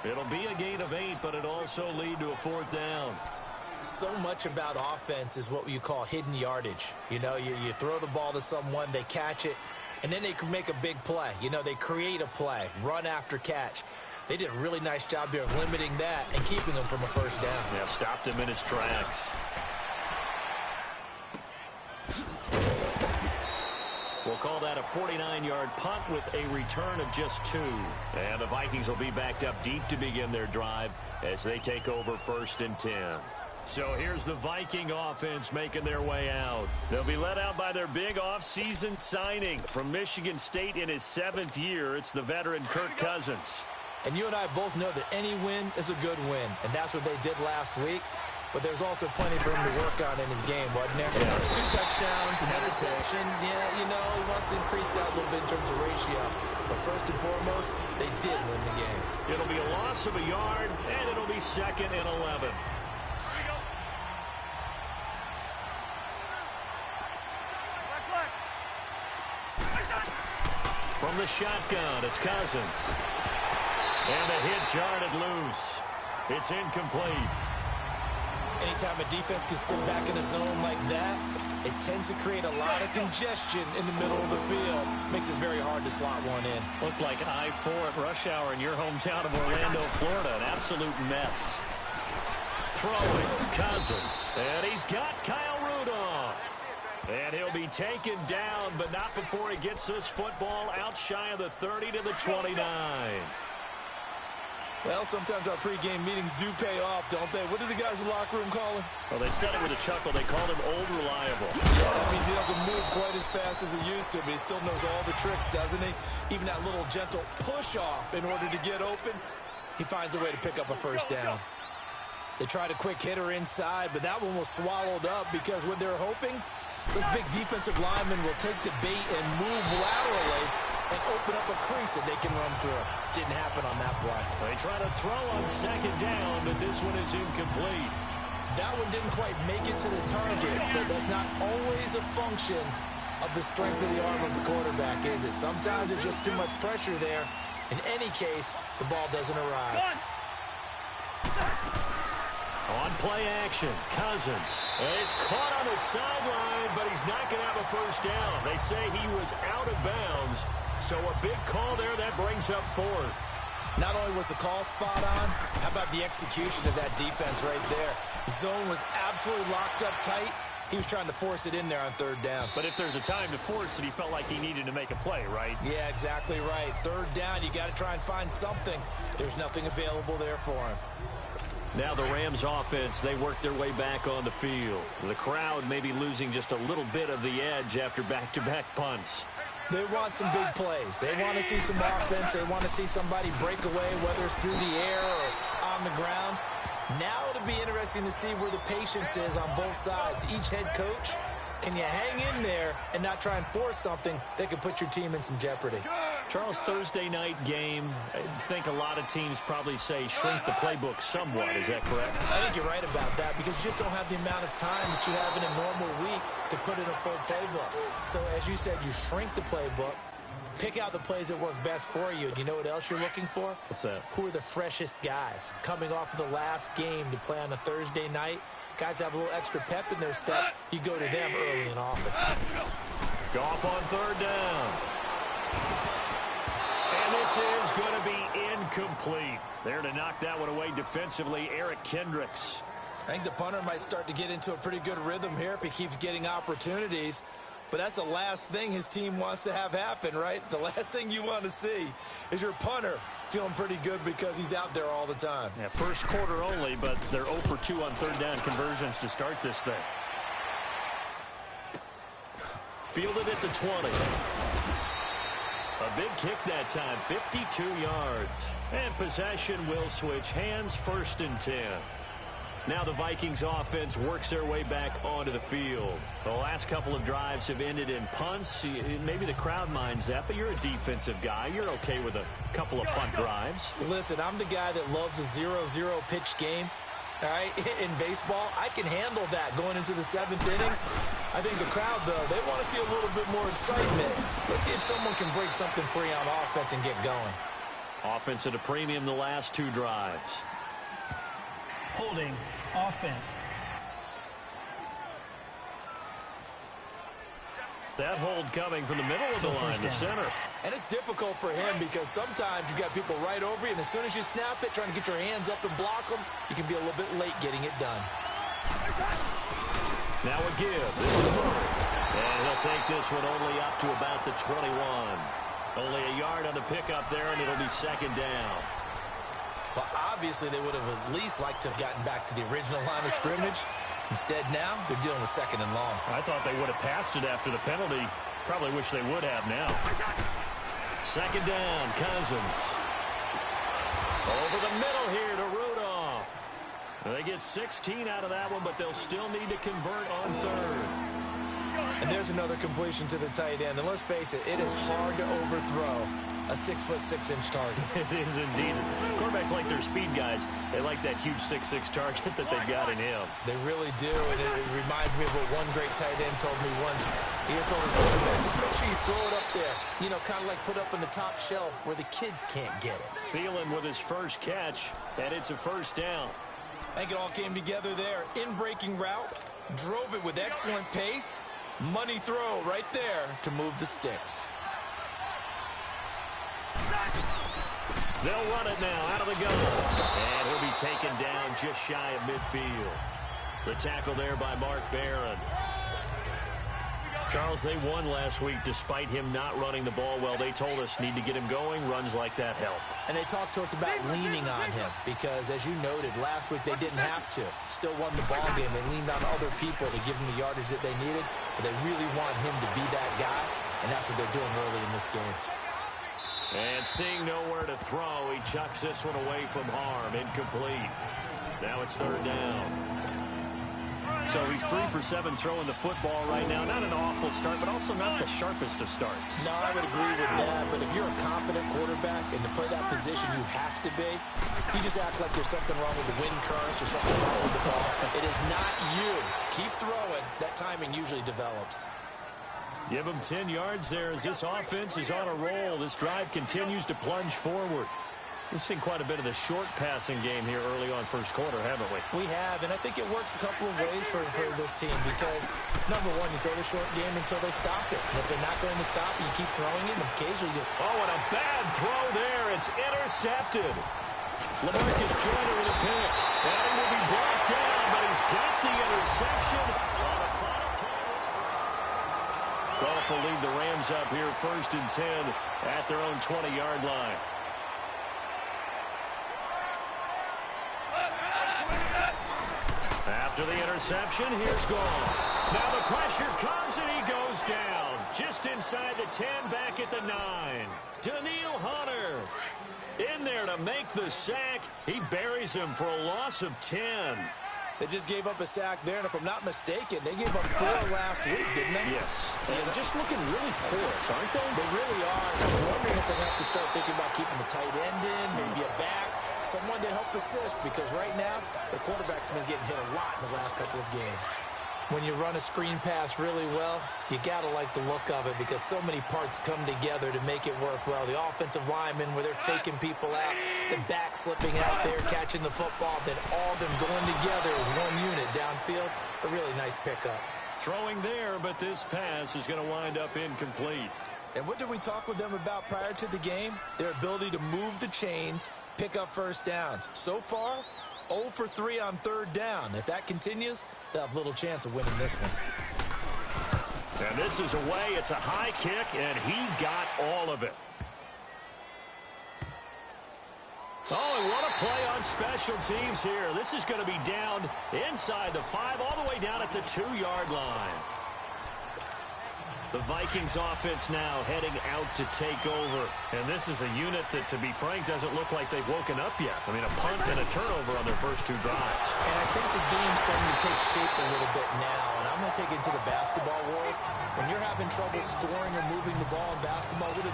It'll be a gain of 8, but it'll also lead to a 4th down.
So much about offense is what you call hidden yardage. You know, you throw the ball to someone, they catch it, and then they can make a big play. You know, they create a play, run after catch. They did a really nice job there of limiting that and keeping him from a first down.
Yeah, stopped him in his tracks. We'll call that a 49-yard punt with a return of just 2. And the Vikings will be backed up deep to begin their drive as they take over 1st and 10. So here's the Viking offense making their way out. They'll be led out by their big offseason signing from Michigan State in his 7th year. It's the veteran Kirk Cousins.
And you and I both know that any win is a good win, and that's what they did last week. But there's also plenty for him to work on in his game, wasn't there? Yeah. 2 touchdowns, an interception. Yeah, you know, he wants to increase that a little bit in terms of ratio. But first and foremost, they did win the game.
It'll be a loss of a yard, and it'll be 2nd and 11. From the shotgun, it's Cousins. And the hit jarred it loose. It's incomplete.
Anytime a defense can sit back in a zone like that, it tends to create a lot of congestion in the middle of the field. Makes it very hard to slot one in.
Looked like I-4 at rush hour in your hometown of Orlando, Florida. An absolute mess. Throwing, Cousins. And he's got Kyle Rudolph. And he'll be taken down, but not before he gets this football out shy of the 30 to the 29.
Well, sometimes our pregame meetings do pay off, don't they? What do the guys in the locker room call him?
Well, they said it with a chuckle. They called him Old Reliable.
Yeah, that means he doesn't move quite as fast as he used to, but he still knows all the tricks, doesn't he? Even that little gentle push-off in order to get open, he finds a way to pick up a first down. They tried a quick hitter inside, but that one was swallowed up because when they're hoping, those big defensive linemen will take the bait and move laterally and open up a crease that they can run through. Didn't happen on that play.
They try to throw on second down, but this one is incomplete.
That one didn't quite make it to the target, but that's not always a function of the strength of the arm of the quarterback, is it? Sometimes it's just too much pressure there. In any case, the ball doesn't arrive.
On play action, Cousins is caught on the sideline, but he's not going to have a first down. They say he was out of bounds, so a big call there that brings up fourth.
Not only was the call spot on, how about the execution of that defense right there? Zone was absolutely locked up tight. He was trying to force it in there on third down.
But if there's a time to force it, he felt like he needed to make a play, right?
Yeah, exactly right. Third down, you got to try and find something. There's nothing available there for him.
Now the Rams offense, they work their way back on the field. The crowd may be losing just a little bit of the edge after back-to-back punts.
They want some big plays. They want to see some offense. They want to see somebody break away, whether it's through the air or on the ground. Now it'll be interesting to see where the patience is on both sides. Each head coach, can you hang in there and not try and force something that could put your team in some jeopardy?
Charles, Thursday night game, I think a lot of teams probably say shrink the playbook somewhat. Is that correct?
I think you're right about that because you just don't have the amount of time that you have in a normal week to put in a full playbook. So as you said, you shrink the playbook, pick out the plays that work best for you. And you know what else you're looking for?
What's that? Who
are the freshest guys coming off of the last game to play on a Thursday night? Guys have a little extra pep in their step. You go to them early and often.
Goff on third down. And this is going to be incomplete. There to knock that one away defensively, Eric Kendricks.
I think the punter might start to get into a pretty good rhythm here if he keeps getting opportunities. But that's the last thing his team wants to have happen, right? The last thing you want to see is your punter feeling pretty good because he's out there all the time.
Yeah, first quarter only, but they're 0 for 2 on third down conversions to start this thing. Fielded at the 20. A big kick that time, 52 yards. And possession will switch hands, 1st and 10. Now the Vikings offense works their way back onto the field. The last couple of drives have ended in punts. Maybe the crowd minds that, but you're a defensive guy. You're okay with a couple of punt drives.
Listen, I'm the guy that loves a 0-0 pitch game. All right, in baseball, I can handle that going into the 7th inning. I think the crowd, though, they want to see a little bit more excitement. Let's see if someone can break something free on offense and get going.
Offense at a premium the last 2 drives.
Holding offense.
That hold coming from the middle of the line, the center.
And it's difficult for him because sometimes you've got people right over you, and as soon as you snap it, trying to get your hands up and block them, you can be a little bit late getting it done.
Now a give. This is Murray. And he'll take this one only up to about the 21. Only a yard on the pickup there, and it'll be 2nd down.
Well, obviously, they would have at least liked to have gotten back to the original line of scrimmage. Instead, now, they're dealing with 2nd and long.
I thought they would have passed it after the penalty. Probably wish they would have now. 2nd down, Cousins. Over the middle here to Rudolph. They get 16 out of that one, but they'll still need to convert on 3rd.
And there's another completion to the tight end. And let's face it, it is hard to overthrow a 6'6" target.
It is indeed. Quarterbacks like their speed guys. They like that huge 6'6" target that they've got in him.
They really do, and it reminds me of what one great tight end told me once. He had told his quarterback, just make sure you throw it up there. You know, kind of like put up on the top shelf where the kids can't get it.
Thielen with his first catch, and it's a first down.
I think it all came together there. In-breaking route, drove it with excellent pace. Money throw right there to move the sticks.
They'll run it now out of the gun. And he'll be taken down just shy of midfield. The tackle there by Mark Barron. Charles, they won last week despite him not running the ball well. They told us need to get him going. Runs like that help.
And they talked to us about leaning on him because, as you noted, last week they didn't have to. Still won the ball game. They leaned on other people to give them the yardage that they needed, but they really want him to be that guy, and that's what they're doing early in this game.
And seeing nowhere to throw, he chucks this one away from harm. Incomplete. Now it's third down. So he's 3 for 7 throwing the football right now. Not an awful start, but also not the sharpest of starts.
No, I would agree with that, but if you're a confident quarterback and to play that position you have to be, you just act like there's something wrong with the wind currents or something wrong with the ball. It is not you. Keep throwing. That timing usually develops.
Give him 10 yards there as this offense is on a roll. This drive continues to plunge forward. We've seen quite a bit of the short passing game here early on first quarter, haven't we?
We have, and I think it works a couple of ways for this team because, number one, you throw the short game until they stop it. And if they're not going to stop it, you keep throwing it, and occasionally you...
Oh, and a bad throw there. It's intercepted. LaMarcus Joyner with a pick. And he will be brought down, but he's got the interception on a final play. Goff will lead the Rams up here 1st and 10 at their own 20-yard line. After the interception, here's Goff. Now the pressure comes and he goes down. Just inside the 10, back at the 9. Daniil Hunter in there to make the sack. He buries him for a loss of 10.
They just gave up a sack there, and if I'm not mistaken, they gave up 4 last week, didn't they?
Yes. And just looking really porous, aren't they?
They really are. I'm wondering if they're going to have to start thinking about keeping the tight end in, maybe a back, someone to help assist, because right now, the quarterback's been getting hit a lot in the last couple of games. When you run a screen pass really well, you got to like the look of it because so many parts come together to make it work well. The offensive linemen, where they're faking people out, the back slipping out there, catching the football, then all of them going together as one unit downfield. A really nice pickup.
Throwing there, but this pass is going to wind up incomplete.
And what did we talk with them about prior to the game? Their ability to move the chains, pick up first downs. So far, 0 for 3 on 3rd down. If that continues, they'll have little chance of winning this one.
And this is away. It's a high kick, and he got all of it. Oh, and what a play on special teams here. This is going to be down inside the 5, all the way down at the 2-yard line. The Vikings offense now heading out to take over. And this is a unit that, to be frank, doesn't look like they've woken up yet. I mean, a punt and a turnover on their first 2 drives.
And I think the game's starting to take shape a little bit now. And I'm going to take it to the basketball world. When you're having trouble scoring or moving the ball in basketball, what do?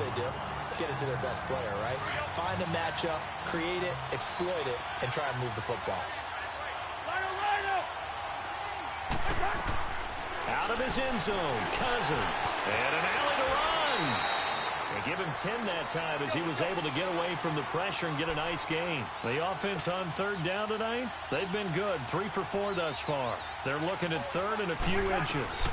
Get it to their best player, right? Find a matchup, create it, exploit it, and try and move the football.
Out of his end zone, Cousins. And an alley to run. They give him 10 that time as he was able to get away from the pressure and get a nice gain. The offense on 3rd down tonight, they've been good. 3 for 4 thus far. They're looking at 3rd and a few inches.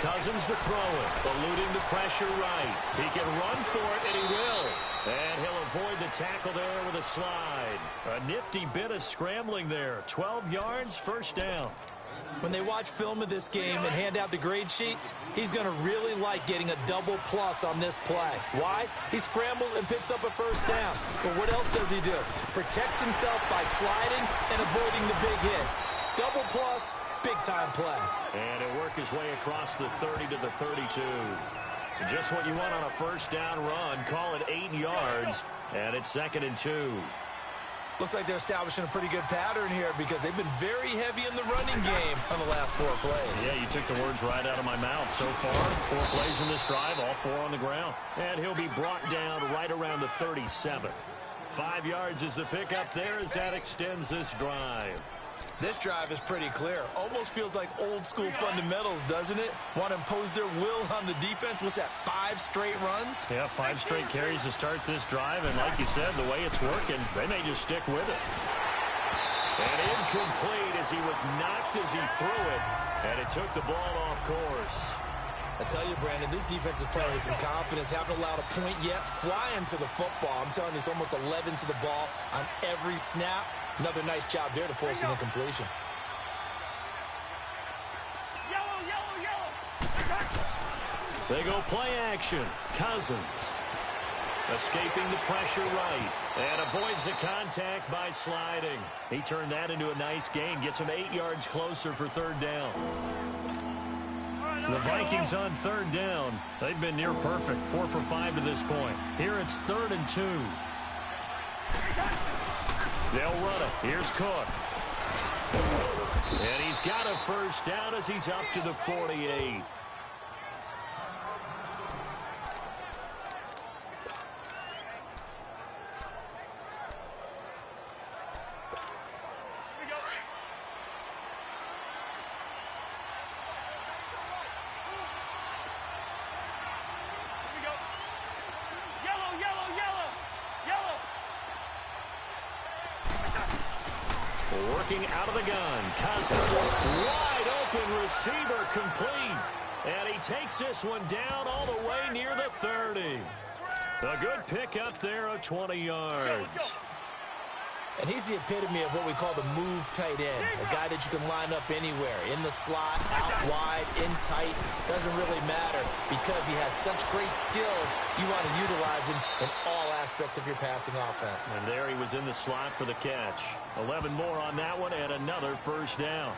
Cousins to throw it, eluding the pressure right. He can run for it, and he will. And he'll avoid the tackle there with a slide. A nifty bit of scrambling there. 12 yards, first down.
When they watch film of this game and hand out the grade sheets, he's going to really like getting a double plus on this play. Why? He scrambles and picks up a first down. But what else does he do? Protects himself by sliding and avoiding the big hit. Double plus, big-time play.
And he'll work his way across the 30 to the 32. Just what you want on a first down run. Call it 8 yards, and it's 2nd and 2.
Looks like they're establishing a pretty good pattern here because they've been very heavy in the running game on the last 4 plays.
Yeah, you took the words right out of my mouth. So far, 4 plays in this drive, all 4 on the ground. And he'll be brought down right around the 37. 5 yards is the pickup there as that extends this drive.
This drive is pretty clear. Almost feels like old school fundamentals, doesn't it? Want to impose their will on the defense. What's that, 5 straight runs?
Yeah, 5 straight carries to start this drive. And like you said, the way it's working, they may just stick with it. And incomplete as he was knocked as he threw it. And it took the ball off course.
I tell you, Brandon, this defense is playing with some confidence. Haven't allowed a point yet. Flying to the football. I'm telling you, it's almost 11 to the ball on every snap. Another nice job there to force an incompletion.
They go play action. Cousins escaping the pressure right and avoids the contact by sliding. He turned that into a nice gain. Gets him 8 yards closer for 3rd down. The Vikings on 3rd down. They've been near perfect. 4 for 5 to this point. Here it's 3rd and 2. They'll run it. Here's Cook. And he's got a 1st down as he's up to the 48. Working out of the gun. Cousins. Wide open receiver complete. And he takes this one down all the way near the 30. A good pickup there of 20 yards.
And he's the epitome of what we call the move tight end. A guy that you can line up anywhere. In the slot, out wide, in tight. Doesn't really matter because he has such great skills. You want to utilize him in all aspects of your passing offense.
And there he was in the slot for the catch. 11 more on that one and another 1st down.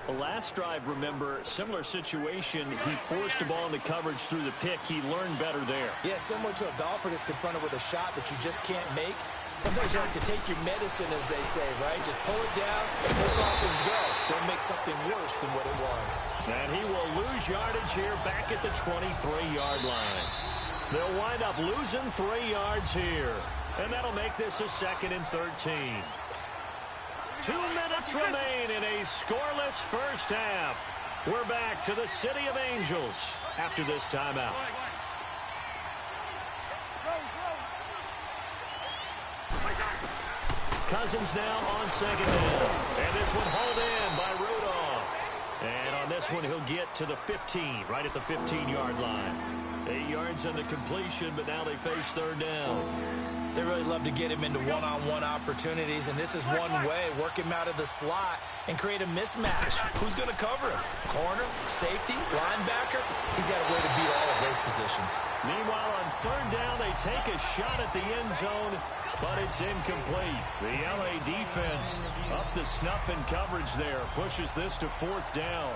The last drive, remember, similar situation. He forced the ball into coverage through the pick. He learned better there.
Yeah, similar to a golfer that's confronted with a shot that you just can't make. Sometimes you have to take your medicine, as they say, right? Just pull it down, take off, and go. Don't make something worse than what it was.
And he will lose yardage here back at the 23-yard line. They'll wind up losing 3 yards here. And that'll make this a 2nd and 13. 2 minutes remain in a scoreless 1st half. We're back to the City of Angels after this timeout. Cousins now on 2nd down. And this one hauled in by Rudolph. And on this one, he'll get to the 15, right at the 15-yard line. 8 yards on the completion, but now they face 3rd down.
They really love to get him into one-on-one opportunities, and this is one way. Work him out of the slot and create a mismatch. Who's going to cover him? Corner, safety, linebacker? He's got a way to beat all of those positions.
Meanwhile, on 3rd down, they take a shot at the end zone, but it's incomplete. The LA defense up to snuff in coverage there. Pushes this to 4th down.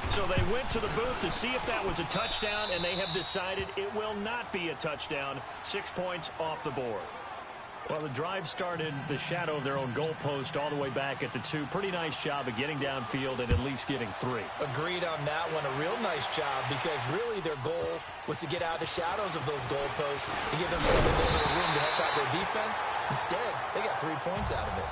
So they went to the booth to see if that was a touchdown, and they have decided it will not be a touchdown. 6 points off the board. Well, the drive started the shadow of their own goalpost all the way back at the 2. Pretty nice job of getting downfield and at least getting 3.
Agreed on that one. A real nice job because really their goal was to get out of the shadows of those goalposts and give themselves a little bit of room to help out their defense. Instead, they got 3 points out of it.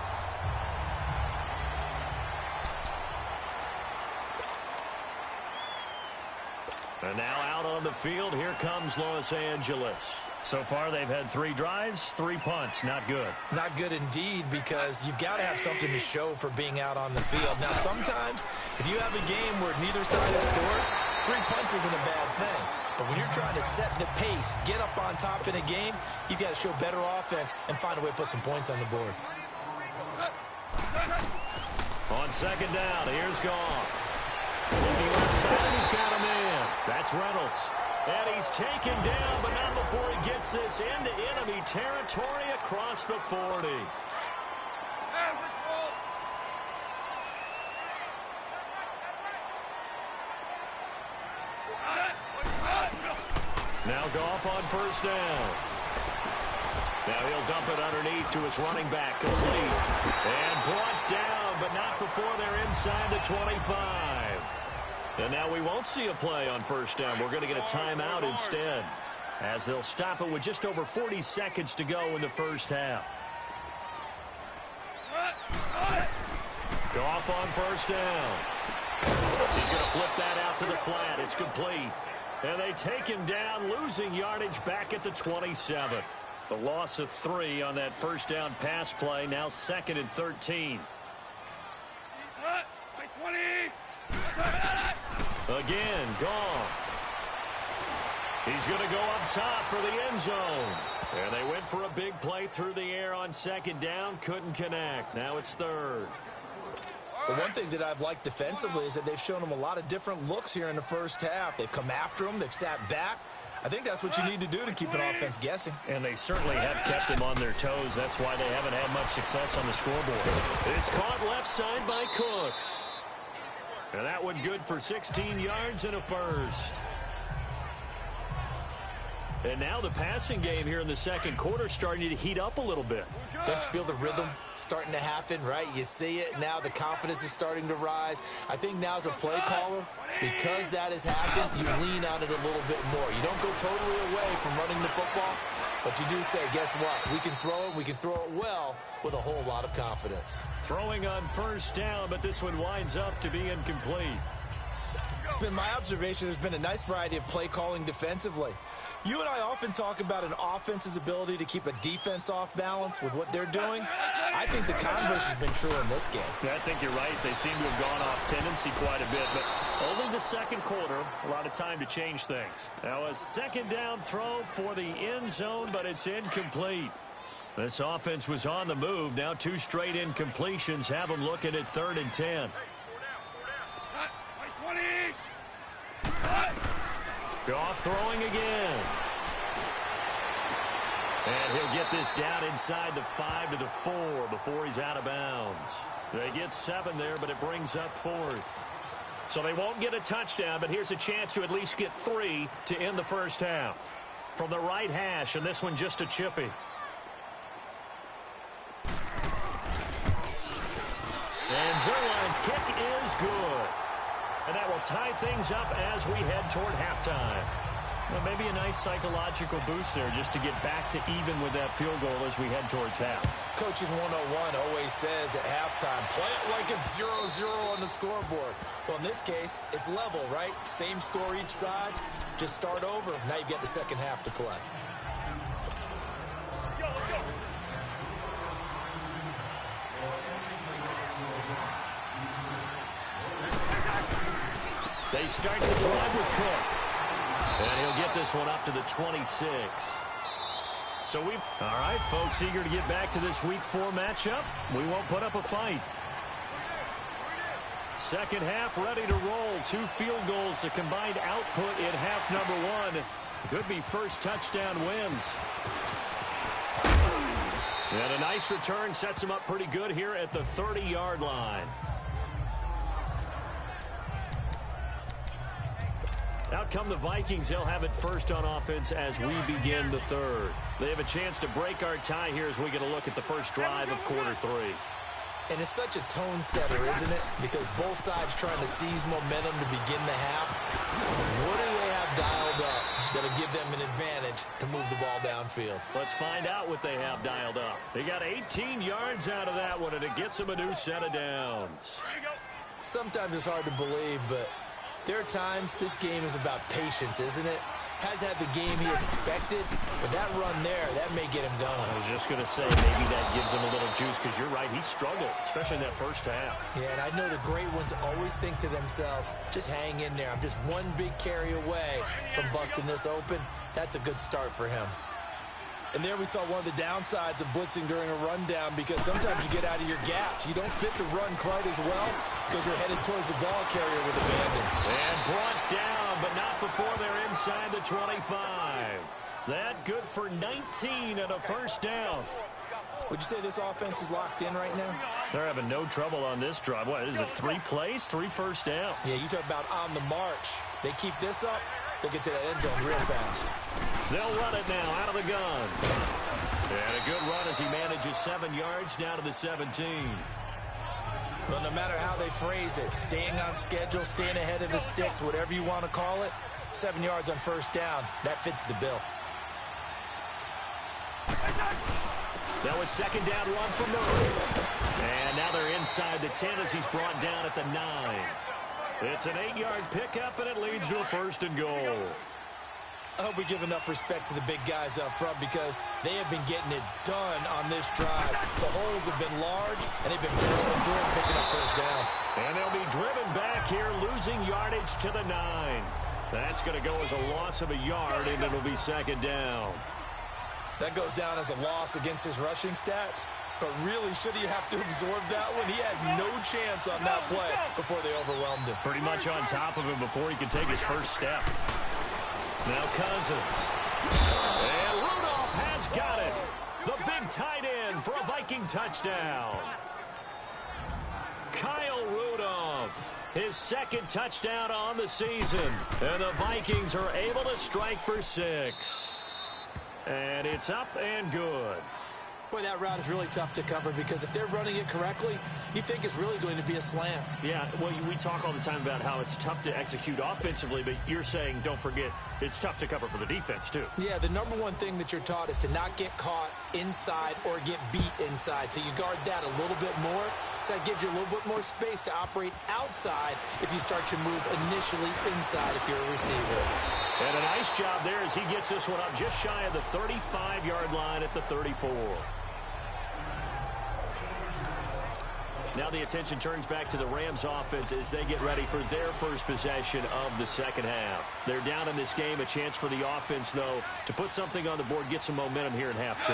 And now out on the field, here comes Los Angeles. So far, they've had 3 drives, 3 punts. Not good.
Not good indeed, because you've got to have something to show for being out on the field. Now, sometimes, if you have a game where neither side has scored, 3 punts isn't a bad thing. But when you're trying to set the pace, get up on top in a game, you've got to show better offense and find a way to put some points on the board.
On 2nd down, here's Goff. Looking left side, he's got him in. That's Reynolds. And he's taken down, but not before he gets this into enemy territory across the 40. Now Goff on first down. Now he'll dump it underneath to his running back, complete. And brought down, but not before they're inside the 25. And now we won't see a play on first down. We're going to get a timeout instead, as they'll stop it with just over 40 seconds to go in the first half. Goff on first down. He's going to flip that out to the flat. It's complete. And they take him down, losing yardage back at the 27. The loss of 3 on that first down pass play, now 2nd and 13. Again, Goff. He's going to go up top for the end zone. And they went for a big play through the air on 2nd down. Couldn't connect. Now it's 3rd.
The one thing that I've liked defensively is that they've shown him a lot of different looks here in the first half. They've come after him. They've sat back. I think that's what you need to do to keep an offense guessing.
And they certainly have kept them on their toes. That's why they haven't had much success on the scoreboard. It's caught left side by Cooks. And that one good for 16 yards and a first. And now the passing game here in the second quarter starting to heat up a little bit.
Don't you feel the rhythm starting to happen, right? You see it. Now the confidence is starting to rise. I think now as a play caller, because that has happened, you lean on it a little bit more. You don't go totally away from running the football, but you do say, guess what? We can throw it. We can throw it well with a whole lot of confidence.
Throwing on first down, but this one winds up to be incomplete.
It's been my observation there's been a nice variety of play calling defensively. You and I often talk about an offense's ability to keep a defense off balance with what they're doing. I think the converse has been true in this game.
Yeah, I think you're right. They seem to have gone off tendency quite a bit, but only the second quarter, a lot of time to change things. Now a 2nd down throw for the end zone, but it's incomplete. This offense was on the move. Now 2 straight incompletions have them looking at 3rd and 10. Goff throwing again. And he'll get this down inside the 5 to the 4 before he's out of bounds. They get 7 there, but it brings up 4th. So they won't get a touchdown, but here's a chance to at least get 3 to end the first half. From the right hash, and this one just a chippy. And Zerline's kick is good. And that will tie things up as we head toward halftime. Well, maybe a nice psychological boost there just to get back to even with that field goal as we head towards half.
Coaching 101 always says at halftime, play it like it's 0-0 on the scoreboard. Well, in this case, it's level, right? Same score each side. Just start over. Now you get the second half to play.
They start the drive with Cook. And he'll get this one up to the 26. So all right, folks, eager to get back to this Week 4 matchup. We won't put up a fight. Second half ready to roll. 2 field goals, the combined output in half number 1. Could be first touchdown wins. And a nice return sets him up pretty good here at the 30-yard line. Out come the Vikings. They'll have it first on offense as we begin the 3rd. They have a chance to break our tie here as we get a look at the first drive of quarter 3.
And it's such a tone setter, isn't it? Because both sides trying to seize momentum to begin the half. What do they have dialed up that'll give them an advantage to move the ball downfield?
Let's find out what they have dialed up. They got 18 yards out of that one, and it gets them a new set of downs.
Sometimes it's hard to believe, but there are times this game is about patience, isn't it? Has had the game he expected, but that run there, that may get him going.
I was just going to say, maybe that gives him a little juice, because you're right, he struggled, especially in that first half.
Yeah, and I know the great ones always think to themselves, just hang in there. I'm just one big carry away from busting this open. That's a good start for him. And there we saw one of the downsides of blitzing during a rundown, because sometimes you get out of your gaps. You don't fit the run quite as well because you're headed towards the ball carrier with abandon.
And brought down, but not before they're inside the 25. That good for 19 and a first down.
Would you say this offense is locked in right now?
They're having no trouble on this drive. What is it, 3 plays, 3 first downs?
Yeah, you talk about on the march. They keep this up, they'll get to that end zone real fast.
They'll run it now out of the gun. And a good run as he manages 7 yards down to the 17.
Well, no matter how they phrase it, staying on schedule, staying ahead of the sticks, whatever you want to call it, 7 yards on first down, that fits the bill.
That was second down run for Murray. And now they're inside the 10 as he's brought down at the 9. It's an 8-yard pickup, and it leads to a first and goal.
I hope we give enough respect to the big guys up front because they have been getting it done on this drive. The holes have been large, and they've been barreling through and picking up first downs.
And they'll be driven back here, losing yardage to the 9. That's going to go as a loss of a yard, and it'll be second down.
That goes down as a loss against his rushing stats. But really, should he have to absorb that one? He had no chance on that play before they overwhelmed him.
Pretty much on top of him before he could take his first step. Now Cousins. And Rudolph has got it. The big tight end for a Viking touchdown. Kyle Rudolph, his second touchdown on the season. And the Vikings are able to strike for 6. And it's up and good.
Boy, that route is really tough to cover because if they're running it correctly, you think it's really going to be a slam.
Yeah, well, we talk all the time about how it's tough to execute offensively, but you're saying, don't forget, it's tough to cover for the defense, too.
Yeah, the number one thing that you're taught is to not get caught inside or get beat inside. So you guard that a little bit more. So that gives you a little bit more space to operate outside if you start your move initially inside if you're a receiver.
And a nice job there as he gets this one up just shy of the 35-yard line at the 34. Now the attention turns back to the Rams offense as they get ready for their first possession of the second half. They're down in this game. A chance for the offense, though, to put something on the board, get some momentum here in half 2.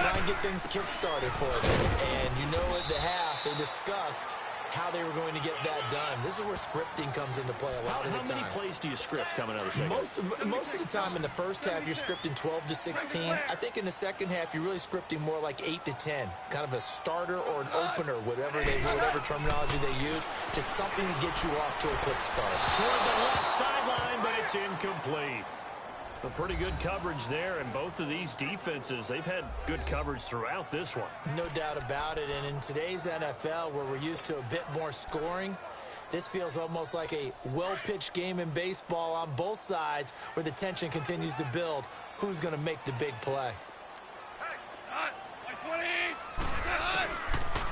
Try and get things kick-started for them. And you know at the half, they discussed how they were going to get that done. This is where scripting comes into play a lot of the time.
How many plays do you script coming out of the second half?
Most of the time in the first half, you're scripting 12 to 16. I think in the second half, you're really scripting more like 8 to 10. Kind of a starter or an opener, whatever terminology they use. Just something to get you off to a quick start.
Toward the left sideline, but it's incomplete. A pretty good coverage there, and both of these defenses, they've had good coverage throughout this one.
No doubt about it, and in today's NFL, where we're used to a bit more scoring, this feels almost like a well-pitched game in baseball on both sides where the tension continues to build. Who's going to make the big play?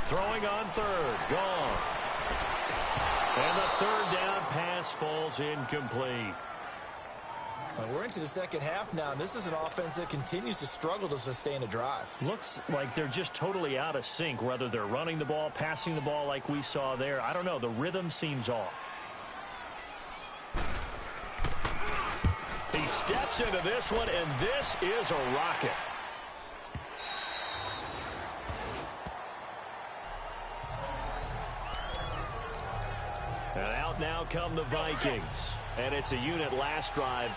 Throwing on third, gone. And the third down pass falls incomplete.
We're into the second half now, and this is an offense that continues to struggle to sustain a drive.
Looks like they're just totally out of sync, whether they're running the ball, passing the ball like we saw there. I don't know. The rhythm seems off. He steps into this one, and this is a rocket. And out now come the Vikings. And it's a unit last drive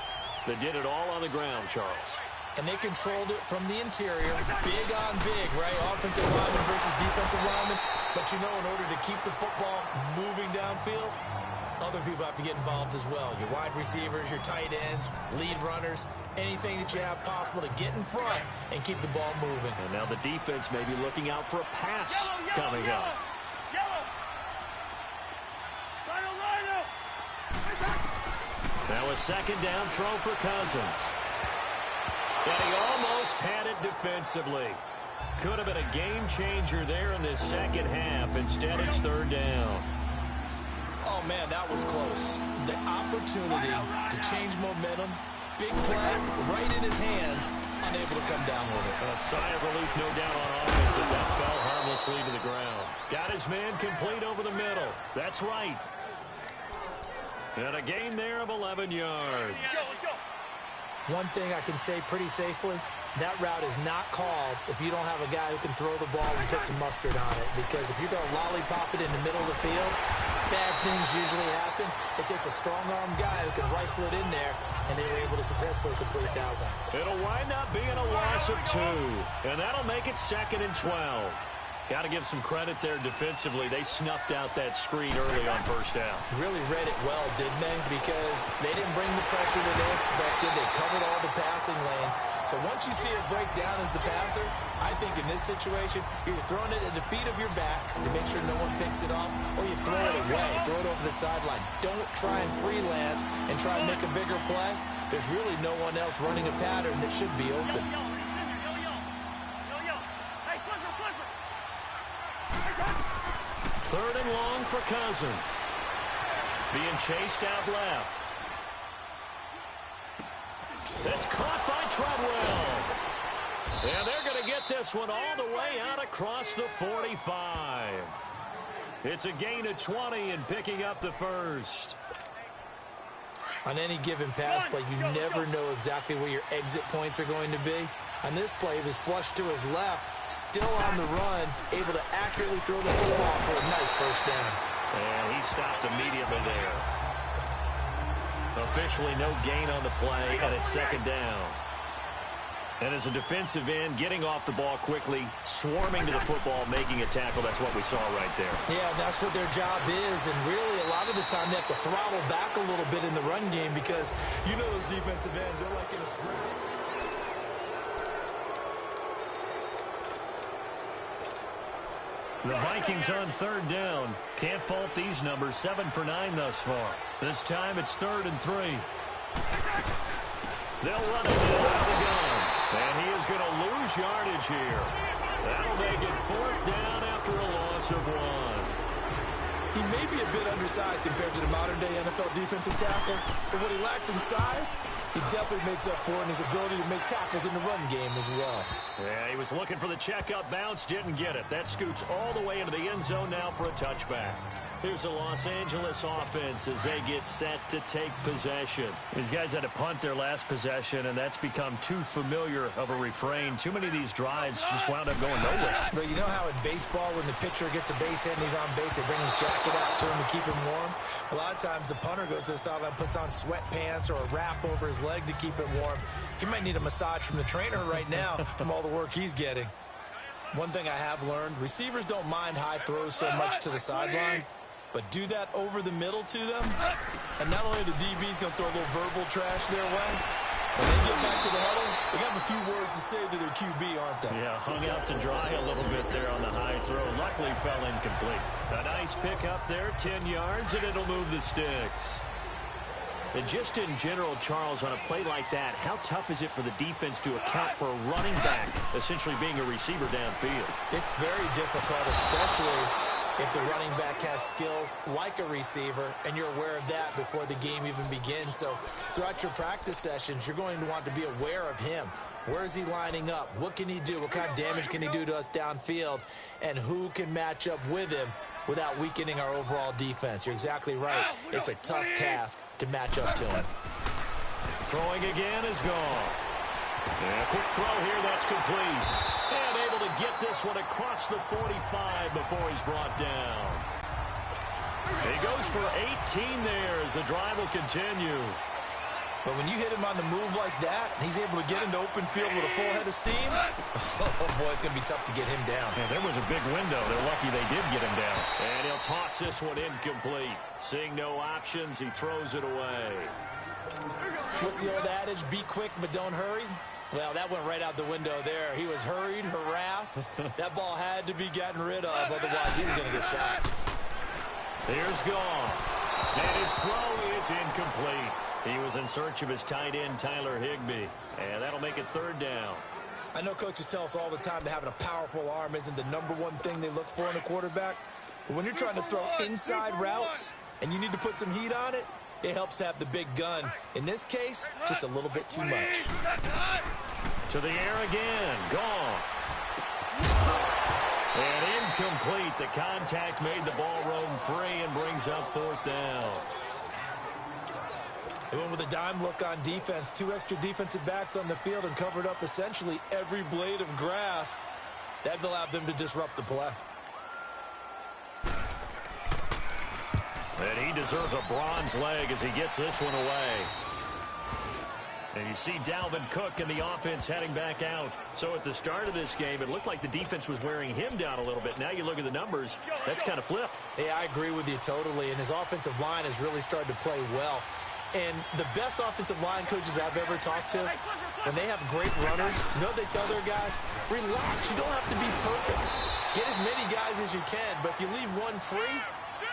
that did it all on the ground, Charles.
And they controlled it from the interior, big on big, right? Offensive lineman versus defensive lineman. But you know, in order to keep the football moving downfield, other people have to get involved as well. Your wide receivers, your tight ends, lead runners, anything that you have possible to get in front and keep the ball moving.
And now the defense may be looking out for a pass coming up. Now a second down throw for Cousins. And he almost had it defensively. Could have been a game changer there in this second half. Instead, it's third down.
Oh, man, that was close. The opportunity to change momentum, big play, right in his hands, unable to come down with it.
A sigh of relief, no doubt, on offense, if that fell harmlessly to the ground. Got his man complete over the middle. That's right. And a gain there of 11 yards.
One thing I can say pretty safely, that route is not called if you don't have a guy who can throw the ball and put some mustard on it. Because if you're going to lollipop it in the middle of the field, bad things usually happen. It takes a strong-arm guy who can rifle it in there, and they were able to successfully complete that one.
It'll wind up being a loss of 2, and that'll make it 2nd and 12. Got to give some credit there defensively. They snuffed out that screen early on first down.
Really read it well, didn't they? Because they didn't bring the pressure that they expected. They covered all the passing lanes. So once you see it break down as the passer, I think in this situation, you're throwing it at the feet of your back to make sure no one picks it off, or you throw it away, throw it over the sideline. Don't try and freelance and try and make a bigger play. There's really no one else running a pattern that should be open.
Third and long for Cousins. Being chased out left. That's caught by Treadwell. And they're going to get this one all the way out across the 45. It's a gain of 20 and picking up the first.
On any given pass play, you never know exactly where your exit points are going to be. On this play, he was flushed to his left, still on the run, able to accurately throw the football for a nice first down.
And he stopped immediately there. Officially no gain on the play, and it's second down. And as a defensive end, getting off the ball quickly, swarming to the football, making a tackle, that's what we saw right there.
Yeah, that's what their job is, and really a lot of the time they have to throttle back a little bit in the run game because you know those defensive ends are like in a sprint.
The Vikings on third down. Can't fault these numbers. 7 for 9 thus far. This time it's 3rd and 3. They'll run it out of the gun. And he is going to lose yardage here. That'll make it 4th down after a loss of 1.
He may be a bit undersized compared to the modern-day NFL defensive tackle, but what he lacks in size, he definitely makes up for in his ability to make tackles in the run game as well.
Yeah, he was looking for the check-up bounce, didn't get it. That scoots all the way into the end zone now for a touchback. Here's a Los Angeles offense as they get set to take possession. These guys had to punt their last possession, and that's become too familiar of a refrain. Too many of these drives just wound up going nowhere.
But you know how in baseball, when the pitcher gets a base hit and he's on base, they bring his jacket out to him to keep him warm? A lot of times the punter goes to the sideline, puts on sweatpants or a wrap over his leg to keep it warm. He might need a massage from the trainer right now from all the work he's getting. One thing I have learned, receivers don't mind high throws so much to the sideline, but do that over the middle to them, and not only the DB's going to throw a little verbal trash their way, when they get back to the huddle, they have a few words to say to their QB, aren't they?
Yeah, hung out to dry a little bit there on the high throw. Luckily fell incomplete. A nice pick up there, 10 yards, and it'll move the sticks. And just in general, Charles, on a play like that, how tough is it for the defense to account for a running back essentially being a receiver downfield?
It's very difficult, especially if the running back has skills like a receiver, and you're aware of that before the game even begins. So throughout your practice sessions, you're going to want to be aware of him. Where is he lining up? What can he do? What kind of damage can he do to us downfield? And who can match up with him without weakening our overall defense? You're exactly right. It's a tough task to match up to him.
Throwing again is gone. And a quick throw here, that's complete. And able to get this one across the 45 before he's brought down. He goes for 18 there as the drive will continue.
But when you hit him on the move like that, and he's able to get into open field with a full head of steam, oh boy, it's going to be tough to get him down.
Yeah, there was a big window. They're lucky they did get him down. And he'll toss this one incomplete. Seeing no options, he throws it away.
What's the old adage? Be quick, but don't hurry. Well, that went right out the window there. He was hurried, harassed. That ball had to be gotten rid of, otherwise he was going to get sacked.
Here's gone. And his throw is incomplete. He was in search of his tight end, Tyler Higbee. And that'll make it 3rd down.
I know coaches tell us all the time that having a powerful arm isn't the #1 thing they look for in a quarterback. But when you're trying to throw inside routes and you need to put some heat on it, it helps have the big gun. In this case, just a little bit too much.
To the air again. Gone. And incomplete. The contact made the ball roam free and brings up 4th down.
They went with a dime look on defense. 2 extra defensive backs on the field and covered up essentially every blade of grass. That allowed them to disrupt the play.
And he deserves a bronze leg as he gets this one away. And you see Dalvin Cook and the offense heading back out. So at the start of this game, it looked like the defense was wearing him down a little bit. Now you look at the numbers, that's kind of flipped.
Yeah, I agree with you totally. And his offensive line has really started to play well. And the best offensive line coaches I've ever talked to, when they have great runners, you know what they tell their guys? Relax. You don't have to be perfect. Get as many guys as you can. But if you leave one free,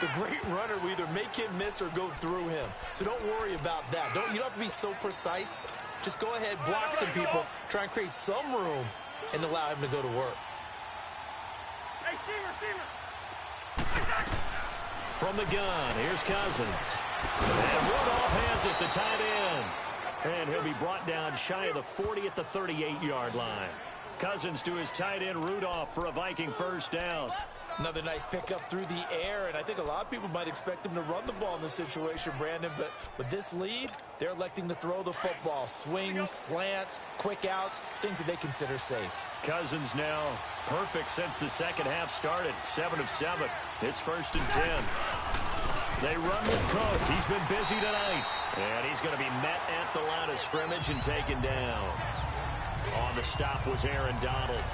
the great runner will either make him miss or go through him. So don't worry about that. You don't have to be so precise. Just go ahead, block some people, try and create some room, and allow him to go to work.
From the gun, here's Cousins. And Rudolph has it, the tight end. And he'll be brought down shy of the 40 at the 38-yard line. Cousins to his tight end, Rudolph, for a Viking first down.
Another nice pickup through the air, and I think a lot of people might expect him to run the ball in this situation, Brandon, but with this lead, they're electing to throw the football. Swings, slants, quick outs, things that they consider safe.
Cousins now perfect since the second half started, 7 of 7. It's 1st and 10. They run with Cook. He's been busy tonight, and he's going to be met at the line of scrimmage and taken down. On the stop was Aaron Donald.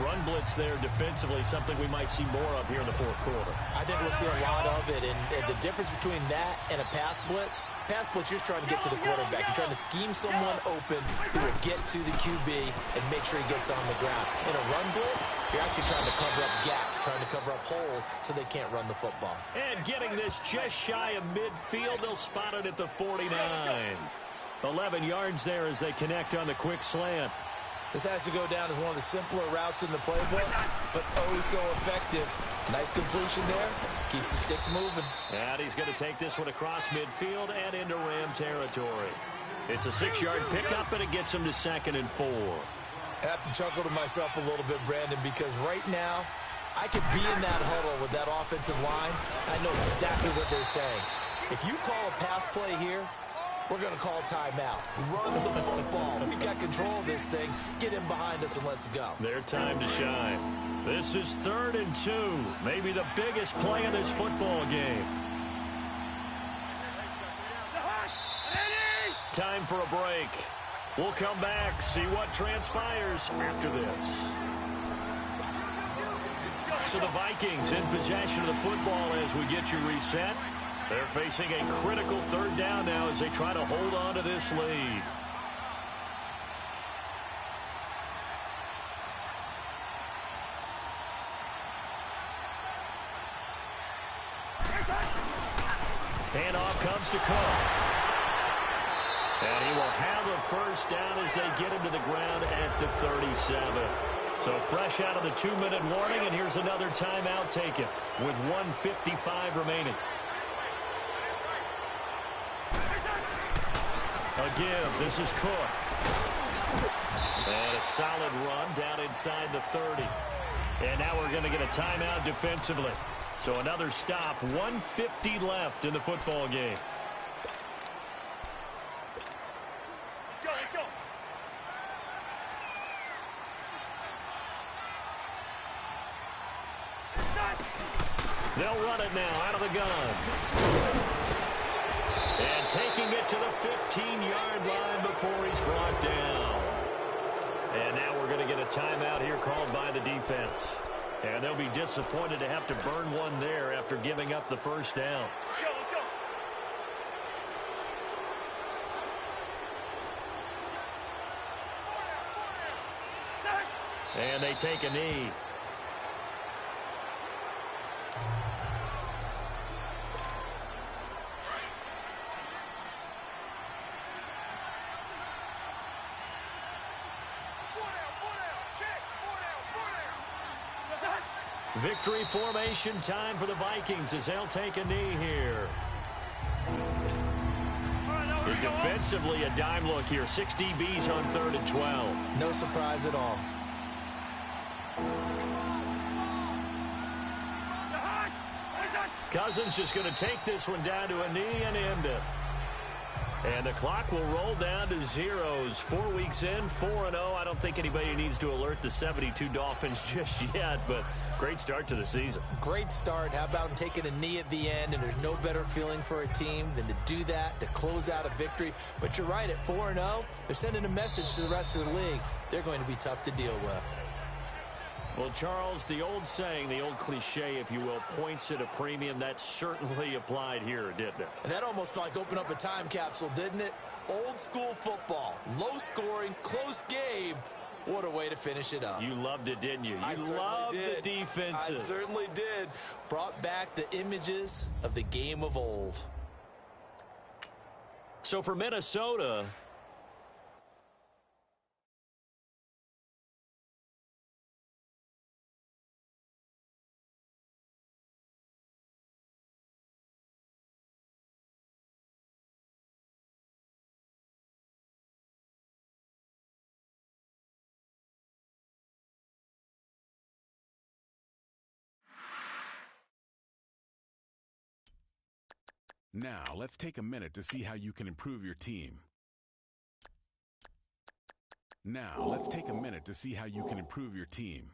Run blitz there defensively, something we might see more of here in the fourth quarter.
I think we'll see a lot of it, and the difference between that and a pass blitz, you're just trying to get to the quarterback. You're trying to scheme someone open who will get to the QB and make sure he gets on the ground. In a run blitz, you're actually trying to cover up gaps, trying to cover up holes so they can't run the football.
And getting this just shy of midfield, they'll spot it at the 49. 11 yards there as they connect on the quick slant.
This has to go down as one of the simpler routes in the playbook, but oh so effective. Nice completion there. Keeps the sticks moving.
And he's going to take this one across midfield and into Ram territory. It's a 6-yard pickup, and it gets him to 2nd and 4.
I have to chuckle to myself a little bit, Brandon, because right now I could be in that huddle with that offensive line. I know exactly what they're saying. If you call a pass play here, we're going to call timeout. Run the football. We've got control of this thing. Get him behind us and let's go.
Their time to shine. This is 3rd and 2. Maybe the biggest play of this football game. Time for a break. We'll come back, see what transpires after this. So the Vikings in possession of the football as we get you reset. They're facing a critical 3rd down now as they try to hold on to this lead. Handoff comes to Cook. And he will have a first down as they get him to the ground at the 37. So fresh out of the 2-minute warning, and here's another timeout taken with 1:55 remaining. A give. This is Cook. And a solid run down inside the 30. And now we're going to get a timeout defensively. So another stop. 1:50 left in the football game. They'll run it now out of the gun. And taking it to the 15-yard line before he's brought down. And now we're going to get a timeout here called by the defense. And they'll be disappointed to have to burn one there after giving up the first down. And they take a knee. Victory formation time for the Vikings as they'll take a knee here. Defensively, a dime look here. 6 DBs on 3rd and 12.
No surprise at all.
Cousins just going to take this one down to a knee and end it. And the clock will roll down to zeros. 4 weeks in, 4-0. I don't think anybody needs to alert the 72 Dolphins just yet, but great start to the season.
Great start. How about taking a knee at the end, and there's no better feeling for a team than to do that, to close out a victory. But you're right, at 4-0, they're sending a message to the rest of the league. They're going to be tough to deal with.
Well, Charles, the old saying, the old cliche, if you will, points at a premium, that certainly applied here, didn't it?
And that almost felt like opened up a time capsule, didn't it? Old school football, low scoring, close game. What a way to finish it up.
You loved it, didn't you?
I
You loved the defenses.
I certainly did. Brought back the images of the game of old.
So for Minnesota,
Now, let's take a minute to see how you can improve your team. Now, let's take a minute to see how you can improve your team.